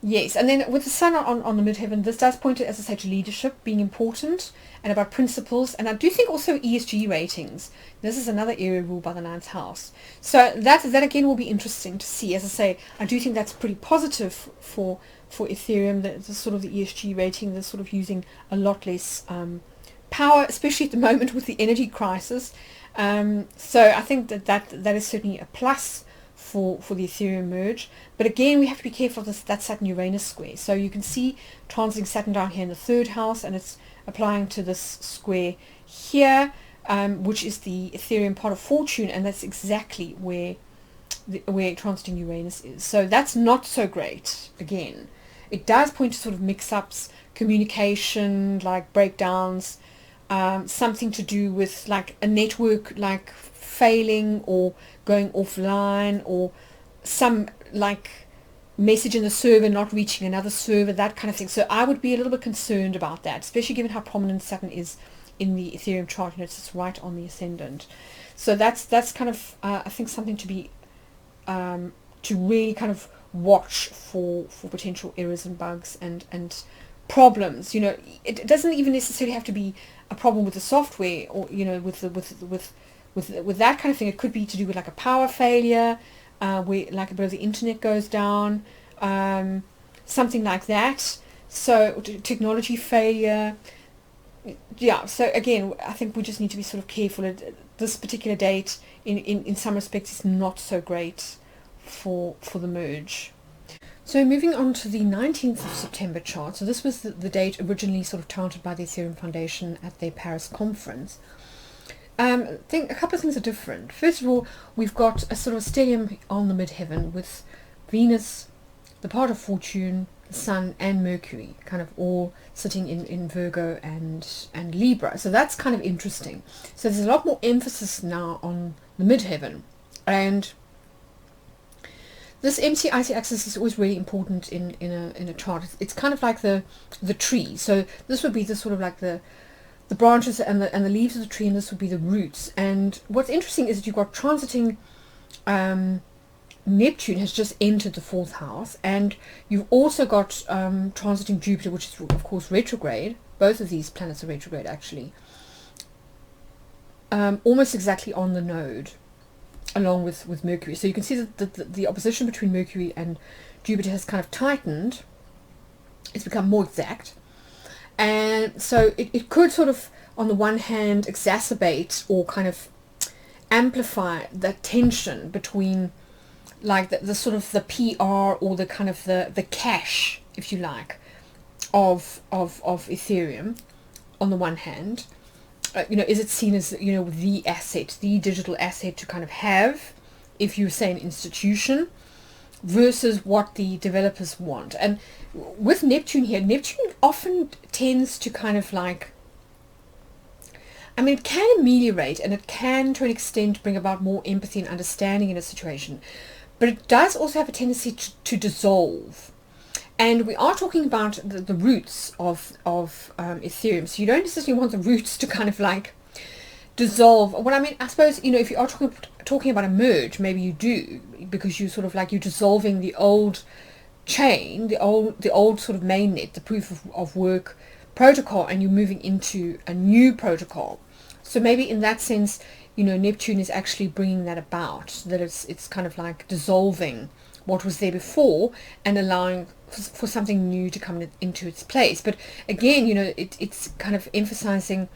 Yes, and then with the sun on the midheaven, this does point, as I say, to leadership being important and about principles, and I do think also ESG ratings. This is another area ruled by the ninth house. So that again will be interesting to see. As I say, I do think that's pretty positive for Ethereum, the sort of the ESG rating, they're sort of using a lot less power, especially at the moment with the energy crisis. So I think that is certainly a plus for the Ethereum merge. But again, we have to be careful of that Saturn-Uranus square. So you can see transiting Saturn down here in the third house, and it's applying to this square here, which is the Ethereum part of fortune, and that's exactly where transiting Uranus is. So that's not so great. Again, it does point to sort of mix-ups, communication, like breakdowns, something to do with like a network like failing or going offline, or some like message in the server not reaching another server, that kind of thing. So I would be a little bit concerned about that, especially given how prominent Saturn is in the Ethereum chart, and it's right on the ascendant. So that's kind of I think something to be to really kind of watch for potential errors and bugs and problems. It doesn't even necessarily have to be a problem with the software, or with that kind of thing. It could be to do with like a power failure, where like a bit of the internet goes down, something like that. So technology failure. Yeah, so again, I think we just need to be sort of careful. This particular date in some respects is not so great for the merge. So moving on to the 19th of September chart. So this was the date originally sort of touted by the Ethereum Foundation at their Paris conference. I think a couple of things are different. First of all, we've got a sort of stellium on the midheaven with Venus, the part of fortune, the Sun and Mercury kind of all sitting in Virgo and Libra. So that's kind of interesting. So there's a lot more emphasis now on the midheaven, and this MCIC axis is always really important in a chart. It's kind of like the tree. So this would be the sort of like the branches and the leaves of the tree, and this would be the roots. And what's interesting is that you've got transiting Neptune has just entered the fourth house, and you've also got transiting Jupiter, which is of course retrograde. Both of these planets are retrograde actually, almost exactly on the node. along with Mercury. So you can see that the opposition between Mercury and Jupiter has kind of tightened. It's become more exact. And so it could sort of, on the one hand, exacerbate or kind of amplify the tension between like the sort of the PR or the kind of the cash, if you like, of Ethereum on the one hand. Is it seen as, the asset, the digital asset to kind of have, if you say an institution, versus what the developers want. And with Neptune here, Neptune often tends to kind of like, it can ameliorate and it can to an extent bring about more empathy and understanding in a situation, but it does also have a tendency to dissolve. And we are talking about the roots of Ethereum, so you don't necessarily want the roots to kind of like dissolve. I suppose, if you are talking about a merge, maybe you do, because you sort of like, you're dissolving the old chain, the old sort of mainnet, the proof of work protocol, and you're moving into a new protocol. So maybe in that sense, Neptune is actually bringing that about, that it's kind of like dissolving what was there before and allowing for something new to come into its place. But again, it's kind of emphasizing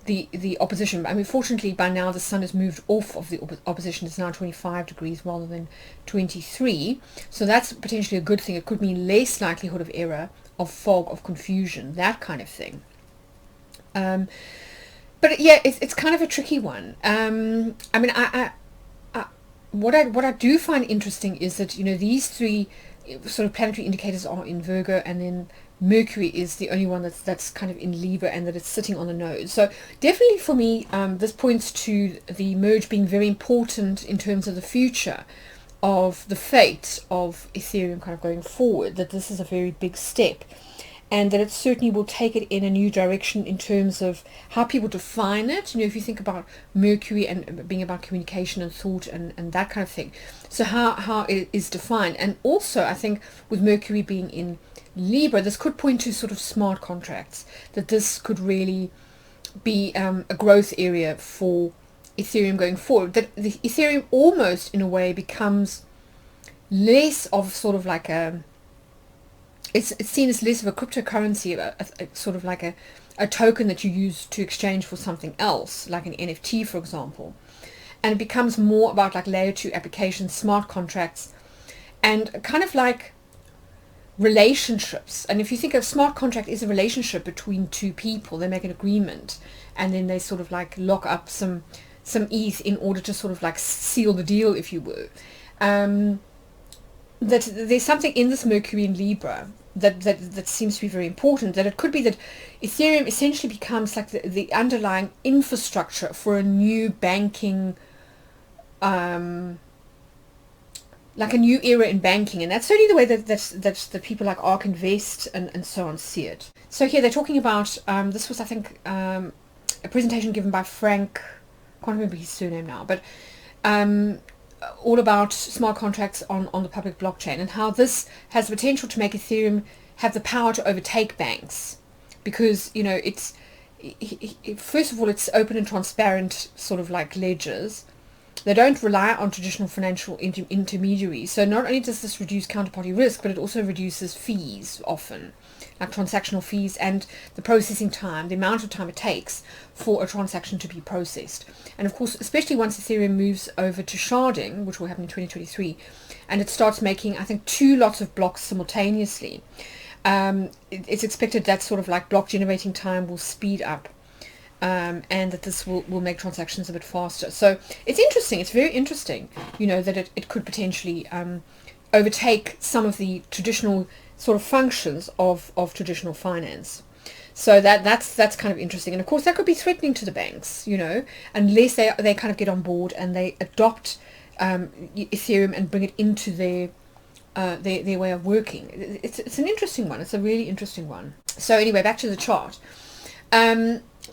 the opposition. Fortunately, by now the sun has moved off of the opposition. It's now 25 degrees rather than 23. So that's potentially a good thing. It could mean less likelihood of error, of fog, of confusion, that kind of thing. But yeah, it's kind of a tricky one. What I do find interesting is that these three sort of planetary indicators are in Virgo, and then Mercury is the only one that's kind of in Libra, and that it's sitting on the nose. So definitely for me, this points to the merge being very important in terms of the future of the fate of Ethereum kind of going forward, that this is a very big step, and that it certainly will take it in a new direction in terms of how people define it. If you think about Mercury and being about communication and thought and that kind of thing. So how it is defined. And also, I think with Mercury being in Libra, this could point to sort of smart contracts, that this could really be a growth area for Ethereum going forward. That the Ethereum almost, in a way, becomes less of sort of like it's seen as less of a cryptocurrency, a sort of like a token that you use to exchange for something else, like an NFT, for example. And it becomes more about like layer 2 applications, smart contracts, and kind of like relationships. And if you think of smart contract is a relationship between two people, they make an agreement, and then they sort of like lock up some ETH in order to sort of like seal the deal, if you were. That there's something in this Mercury in Libra that seems to be very important, that it could be that Ethereum essentially becomes like the underlying infrastructure for a new banking, like a new era in banking. And that's certainly the way that the people like ARK Invest and so on see it. So here they're talking about, this was I think a presentation given by Frank, I can't remember his surname now, but all about smart contracts on the public blockchain, and how this has the potential to make Ethereum have the power to overtake banks, because it's first of all, it's open and transparent sort of like ledgers. They don't rely on traditional financial intermediaries. So not only does this reduce counterparty risk, but it also reduces fees, often like transactional fees, and the processing time, the amount of time it takes for a transaction to be processed. And of course, especially once Ethereum moves over to sharding, which will happen in 2023, and it starts making, I think, 2 lots of blocks simultaneously, it's expected that sort of like block generating time will speed up, and that this will make transactions a bit faster. So it's interesting, it's very interesting, that it could potentially overtake some of the traditional sort of functions of traditional finance. So that's kind of interesting. And of course that could be threatening to the banks, unless they kind of get on board and they adopt Ethereum and bring it into their way of working. It's an interesting one. It's a really interesting one. So anyway, back to the chart.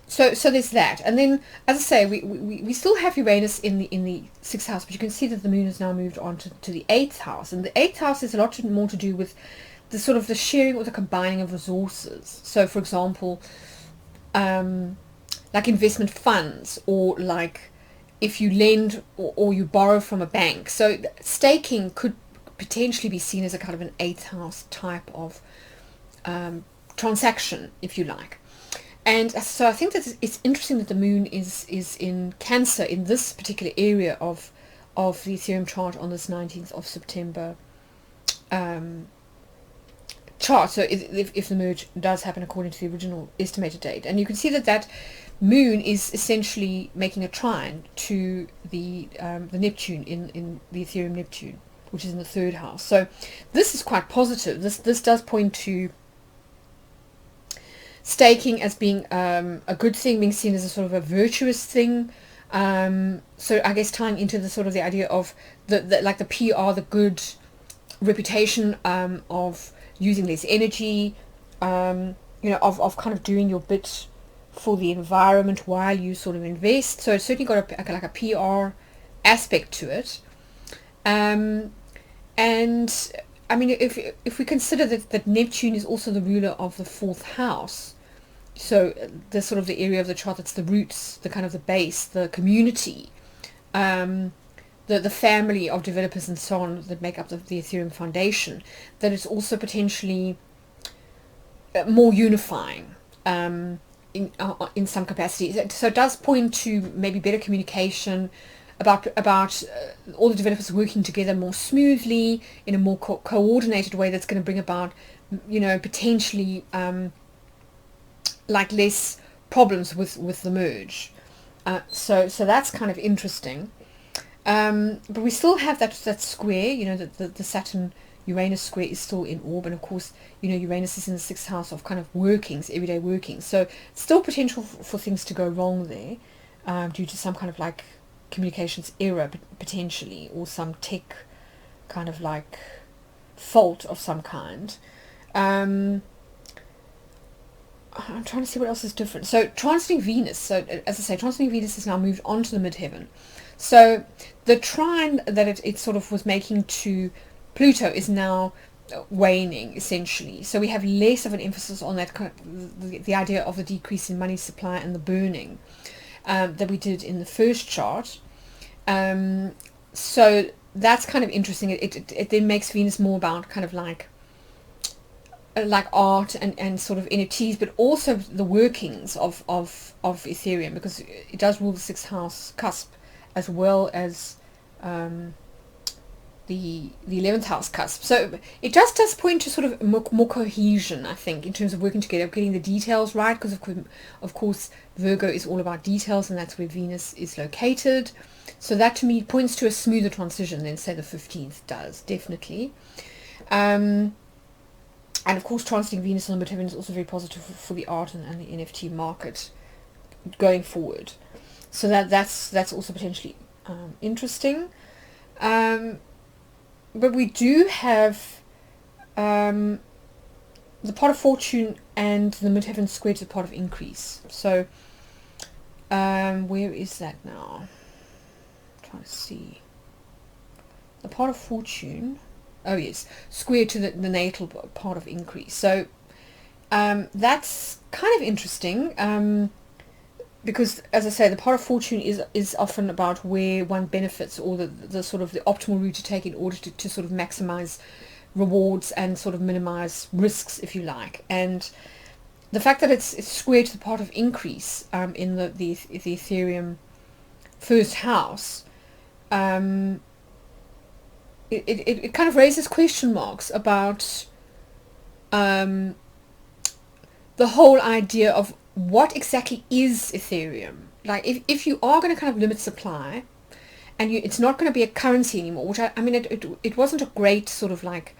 So there's that, and then, as I say, we still have Uranus in the 6th house, but you can see that the moon has now moved on to the 8th house, and the 8th house is a lot more to do with the sort of the sharing or the combining of resources. So, for example, like investment funds, or like if you lend or you borrow from a bank. So staking could potentially be seen as a kind of an eighth house type of transaction, if you like. And so I think that it's interesting that the moon is in Cancer in this particular area of the Ethereum chart on this 19th of September chart. So if the merge does happen according to the original estimated date, and you can see that that moon is essentially making a trine to the Neptune in the Ethereum Neptune, which is in the third house. So this is quite positive. This does point to staking as being a good thing, being seen as a sort of a virtuous thing. So I guess tying into the sort of the idea of the like the PR, the good reputation of using less energy, of kind of doing your bit for the environment while you sort of invest. So it's certainly got like a PR aspect to it. And I mean, if we consider that Neptune is also the ruler of the fourth house, so the sort of the area of the chart that's the roots, the kind of the base, the community, the family of developers and so on that make up the Ethereum foundation, that it's also potentially more unifying in some capacity. So it does point to maybe better communication about all the developers working together more smoothly in a more coordinated way that's going to bring about, potentially like less problems with the merge. So that's kind of interesting. But we still have that square, the Saturn Uranus square is still in orb, and of course, Uranus is in the sixth house of kind of workings, everyday workings. So still potential for things to go wrong there, due to some kind of like communications error potentially, or some tech kind of like fault of some kind. I'm trying to see what else is different. So transiting Venus. So as I say, transiting Venus has now moved on to the midheaven. So the trine that it sort of was making to Pluto is now waning, essentially. So we have less of an emphasis on that kind of, the idea of the decrease in money supply and the burning that we did in the first chart. So that's kind of interesting. It then makes Venus more about kind of like art and sort of NFTs, but also the workings of Ethereum, because it does rule the sixth house cusp as well as the 11th house cusp. So it just does point to sort of more cohesion, I think, in terms of working together, getting the details right, because of course Virgo is all about details, and that's where Venus is located. So that to me points to a smoother transition than say the 15th does, definitely. And of course, transiting Venus on the midheaven is also very positive for the art and the NFT market going forward. So that's also potentially interesting. But we do have the pot of fortune and the midheaven square to the pot of increase. So where is that now? I'm trying to see. The pot of fortune. Oh yes, square to the natal part of increase. So that's kind of interesting, because as I say, the pot of fortune is often about where one benefits, or the sort of the optimal route to take in order to sort of maximize rewards and sort of minimize risks, if you like. And the fact that it's square to the pot of increase in the Ethereum first house, it kind of raises question marks about the whole idea of what exactly is Ethereum. Like if you are going to kind of limit supply, and it's not going to be a currency anymore, which I mean it wasn't a great sort of like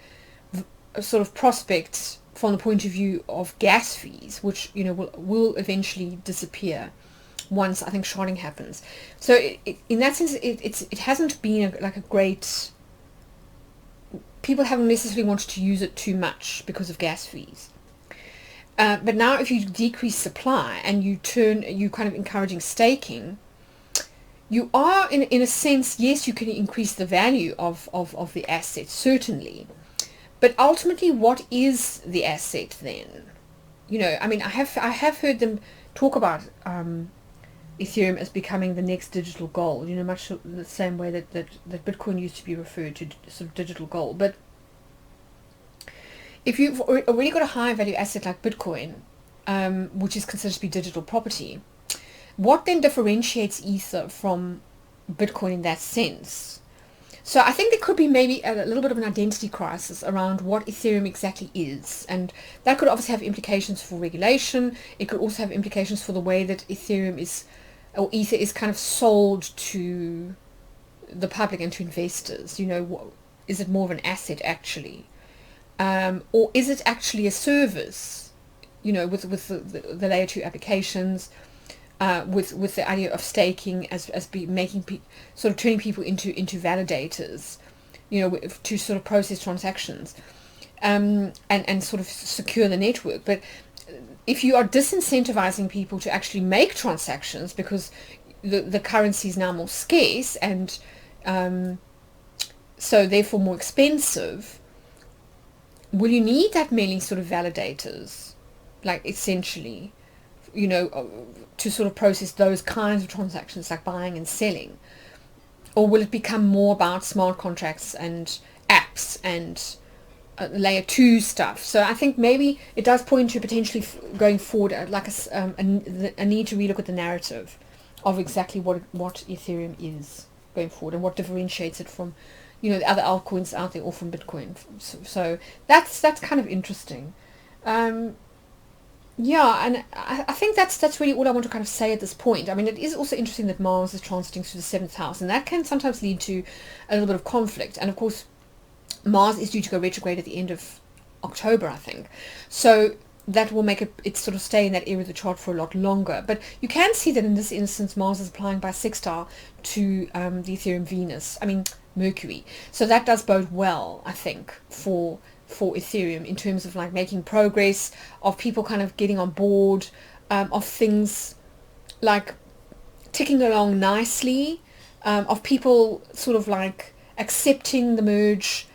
sort of prospect from the point of view of gas fees, which will eventually disappear once I think sharding happens. So in that sense, it hasn't been like a great. People haven't necessarily wanted to use it too much because of gas fees. But now if you decrease supply and you kind of encouraging staking, you are in a sense, yes, you can increase the value of the asset, certainly. But ultimately, what is the asset then? I mean, I have heard them talk about Ethereum as becoming the next digital gold, much the same way that Bitcoin used to be referred to, sort of digital gold. But if you've already got a high value asset like Bitcoin, which is considered to be digital property, what then differentiates Ether from Bitcoin in that sense? So I think there could be maybe a little bit of an identity crisis around what Ethereum exactly is. And that could obviously have implications for regulation. It could also have implications for the way that Ethereum is, or Ether is kind of sold to the public and to investors. Is it more of an asset actually? Or is it actually a service, with the layer 2 applications, with the idea of staking as sort of turning people into validators, to sort of process transactions, and sort of secure the network. But if you are disincentivizing people to actually make transactions because the currency is now more scarce and so therefore more expensive, will you need that many sort of validators, like essentially, to sort of process those kinds of transactions like buying and selling? Or will it become more about smart contracts and apps and layer 2 stuff? So I think maybe it does point to potentially going forward like a need to relook at the narrative of exactly what Ethereum is going forward and what differentiates it from the other altcoins out there or from Bitcoin. So that's kind of interesting. Yeah, and I think that's really all I want to kind of say at this point. I mean, it is also interesting that Mars is transiting through the 7th house, and that can sometimes lead to a little bit of conflict. And of course, Mars is due to go retrograde at the end of October, I think. So that will make it sort of stay in that area of the chart for a lot longer. But you can see that in this instance, Mars is applying by sextile to the Ethereum Venus. I mean, Mercury. So that does bode well, I think, for Ethereum in terms of like making progress, of people kind of getting on board, of things like ticking along nicely, of people sort of like accepting the merge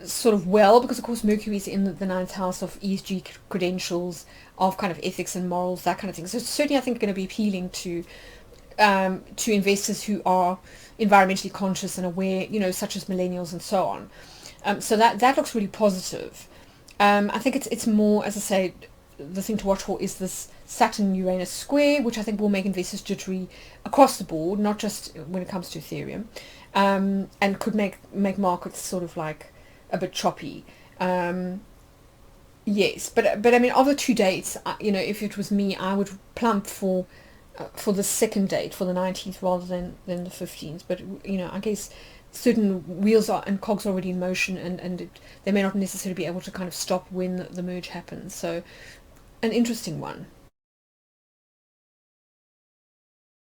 sort of well, because of course Mercury is in the 9th house of ESG credentials, of kind of ethics and morals, that kind of thing. So it's certainly, I think, going to be appealing to investors who are environmentally conscious and aware, such as millennials and so on. So that looks really positive. I think it's more, as I say, the thing to watch for is this Saturn-Uranus square, which I think will make investors jittery across the board, not just when it comes to Ethereum, and could make markets sort of like a bit choppy. Yes, but I mean, of the two dates, if it was me, I would plump for the second date, for the 19th rather than the 15th. But I guess certain wheels and cogs are already in motion, and they may not necessarily be able to kind of stop when the merge happens. So an interesting one.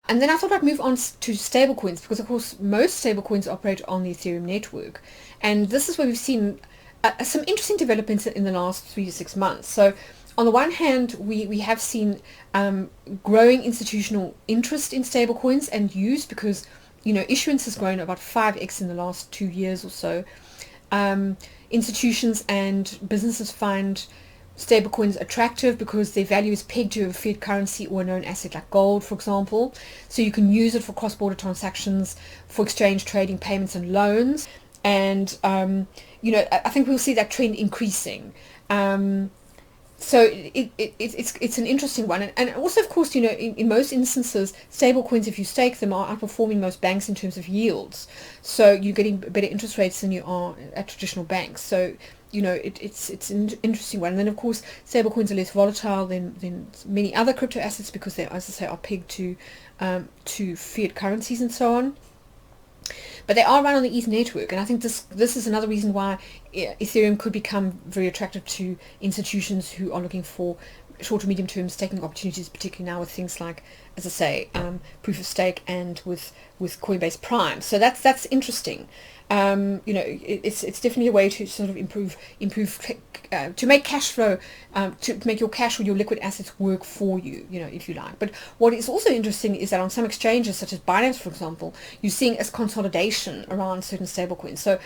And then I thought I'd move on to stablecoins, because of course most stablecoins operate on the Ethereum network, and this is where we've seen some interesting developments in the last 3 to 6 months. So on the one hand, we have seen growing institutional interest in stablecoins and use, because issuance has grown about 5x in the last 2 years or so. Institutions and businesses find stablecoins attractive because their value is pegged to a fiat currency or a known asset like gold, for example. So you can use it for cross-border transactions, for exchange, trading, payments and loans. And, I think we'll see that trend increasing. So it's an interesting one. And also, of course, in most instances, stablecoins, if you stake them, are outperforming most banks in terms of yields. So you're getting better interest rates than you are at traditional banks. So, it's an interesting one. And then, of course, stablecoins are less volatile than many other crypto assets, because they, as I say, are pegged to fiat currencies and so on. But they are run on the ETH network, and I think this is another reason why Ethereum could become very attractive to institutions who are looking for short to medium term staking opportunities, particularly now with things like, as I say, proof of stake and with Coinbase Prime. So that's interesting. It's definitely a way to sort of improve to make cash flow, to make your cash or your liquid assets work for you, if you like. But what is also interesting is that on some exchanges, such as Binance, for example, you're seeing as consolidation around certain stablecoins. So,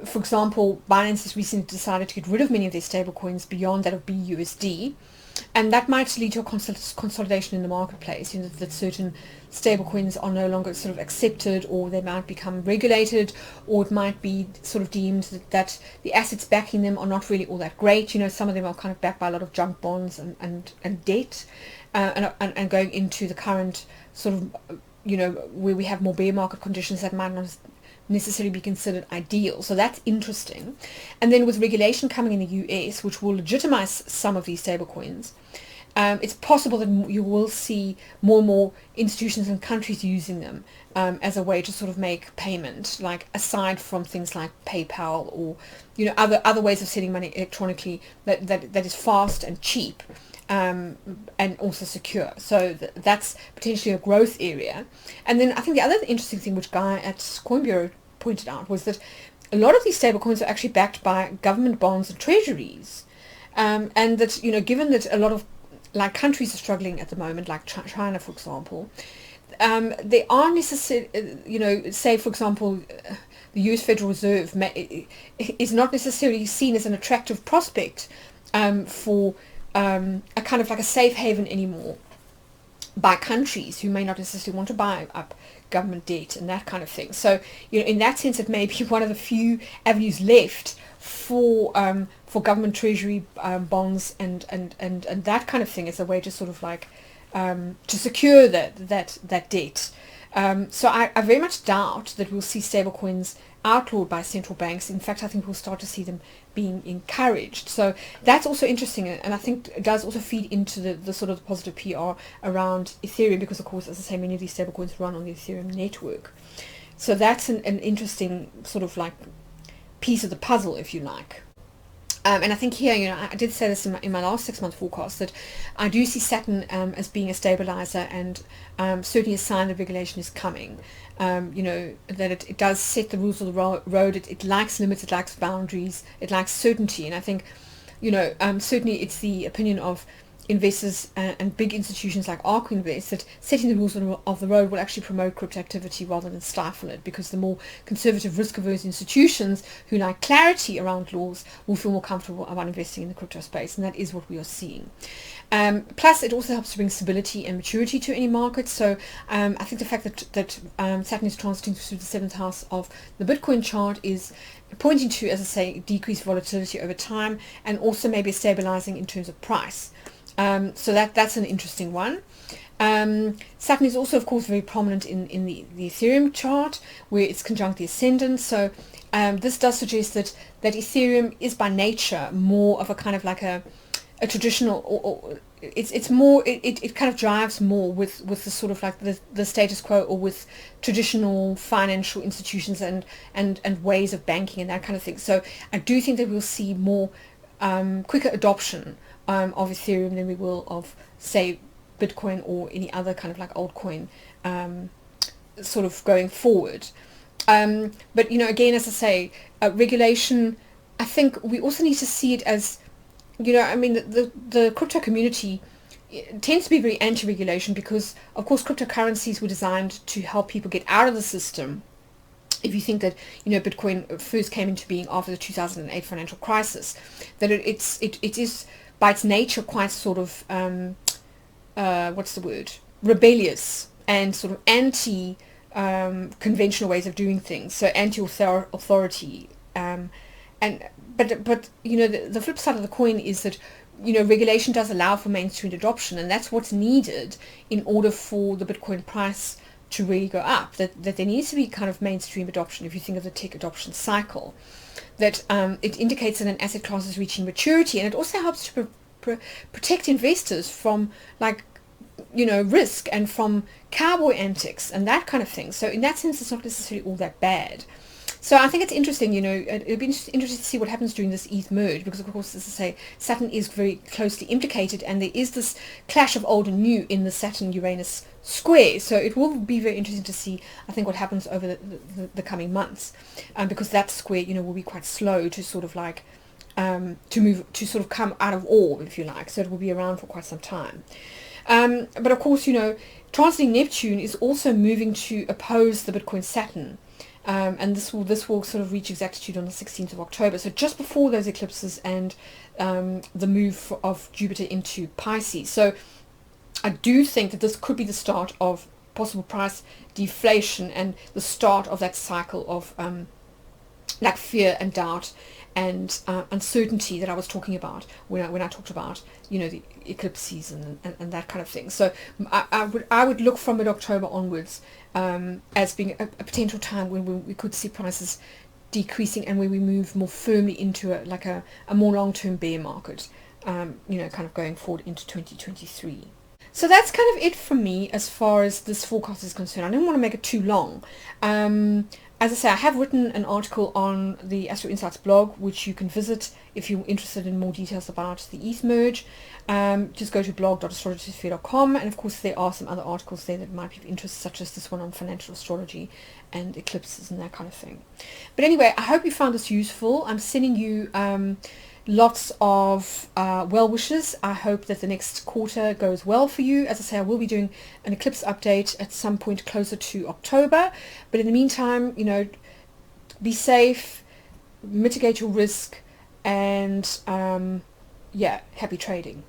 for example, Binance has recently decided to get rid of many of their stablecoins beyond that of BUSD, And that might lead to a consolidation in the marketplace, that certain stablecoins are no longer sort of accepted, or they might become regulated, or it might be sort of deemed that the assets backing them are not really all that great. Some of them are kind of backed by a lot of junk bonds and debt, and going into the current sort of, where we have more bear market conditions that might not necessarily be considered ideal. So that's interesting. And then with regulation coming in the US, which will legitimize some of these stablecoins, it's possible that you will see more and more institutions and countries using them as a way to sort of make payment, like aside from things like PayPal or other ways of sending money electronically that is fast and cheap, and also secure. So that's potentially a growth area. And then I think the other interesting thing which Guy at Coin Bureau pointed out was that a lot of these stablecoins are actually backed by government bonds and treasuries, and that given that a lot of like countries are struggling at the moment, like China, for example, they aren't necessarily, say for example, the US Federal Reserve is not necessarily seen as an attractive prospect for a kind of like a safe haven anymore by countries who may not necessarily want to buy up government debt and that kind of thing. So in that sense, it may be one of the few avenues left for government treasury bonds and that kind of thing as a way to sort of like to secure that debt. So I very much doubt that we'll see stablecoins outlawed by central banks. In fact, I think we'll start to see them being encouraged. So that's also interesting, and I think it does also feed into the sort of the positive PR around Ethereum, because of course, as I say, many of these stablecoins run on the Ethereum network. So that's an interesting sort of like piece of the puzzle, if you like. And I think here, I did say this in my last 6-month forecast, that I do see Saturn as being a stabilizer, and certainly a sign that regulation is coming. That it does set the rules of the road. It likes limits, it likes boundaries, it likes certainty. And I think, certainly it's the opinion of investors and big institutions like ARK Invest that setting the rules of the road will actually promote crypto activity rather than stifle it, because the more conservative, risk-averse institutions who like clarity around laws will feel more comfortable about investing in the crypto space, and that is what we are seeing. Plus, it also helps to bring stability and maturity to any market. So I think the fact that Saturn is transiting through the 7th house of the Bitcoin chart is pointing to, as I say, decreased volatility over time, and also maybe stabilizing in terms of price. So that's an interesting one. Saturn is also, of course, very prominent in the Ethereum chart, where it's conjunct the ascendant. So this does suggest that Ethereum is by nature more of a kind of like a traditional, or it's more, it kind of drives more with the sort of like the status quo, or with traditional financial institutions and ways of banking and that kind of thing. So I do think that we'll see more quicker adoption of Ethereum than we will of, say, Bitcoin or any other kind of like altcoin sort of going forward. But again, as I say, regulation, I think we also need to see it as, the crypto community tends to be very anti-regulation, because of course cryptocurrencies were designed to help people get out of the system. If you think that Bitcoin first came into being after the 2008 financial crisis, that it is by its nature quite sort of rebellious and sort of anti conventional ways of doing things, so anti-authority, but the flip side of the coin is that regulation does allow for mainstream adoption, and that's what's needed in order for the Bitcoin price to really go up. That there needs to be kind of mainstream adoption. If you think of the tech adoption cycle, that it indicates that an asset class is reaching maturity, and it also helps to protect investors from risk and from cowboy antics and that kind of thing. So in that sense, it's not necessarily all that bad. So I think it's interesting, it'll be interesting to see what happens during this ETH merge, because of course, as I say, Saturn is very closely implicated, and there is this clash of old and new in the Saturn-Uranus square. So it will be very interesting to see, I think, what happens over the coming months, because that square, will be quite slow to sort of like, to sort of come out of orb, if you like. So it will be around for quite some time. But of course, transiting Neptune is also moving to oppose the Bitcoin Saturn. and this will sort of reach exactitude on the 16th of October. So just before those eclipses and the move of Jupiter into Pisces. So I do think that this could be the start of possible price deflation and the start of that cycle of like fear and doubt and uncertainty that I was talking about when I talked about, you know, the eclipse season and that kind of thing. So I would look from mid-October onwards as being a potential time when we could see prices decreasing and where we move more firmly into a more long-term bear market, you know, kind of going forward into 2023. So that's kind of it from me as far as this forecast is concerned. I didn't want to make it too long. As I say, I have written an article on the Astroinsights blog, which you can visit if you're interested in more details about the ETH Merge. Just go to blog.astrologysphere.com, and of course there are some other articles there that might be of interest, such as this one on financial astrology and eclipses and that kind of thing. But anyway, I hope you found this useful. I'm sending you lots of well wishes. I hope that the next quarter goes well for you. As I say, I will be doing an eclipse update at some point closer to October. But in the meantime, you know, be safe, mitigate your risk, and yeah, happy trading.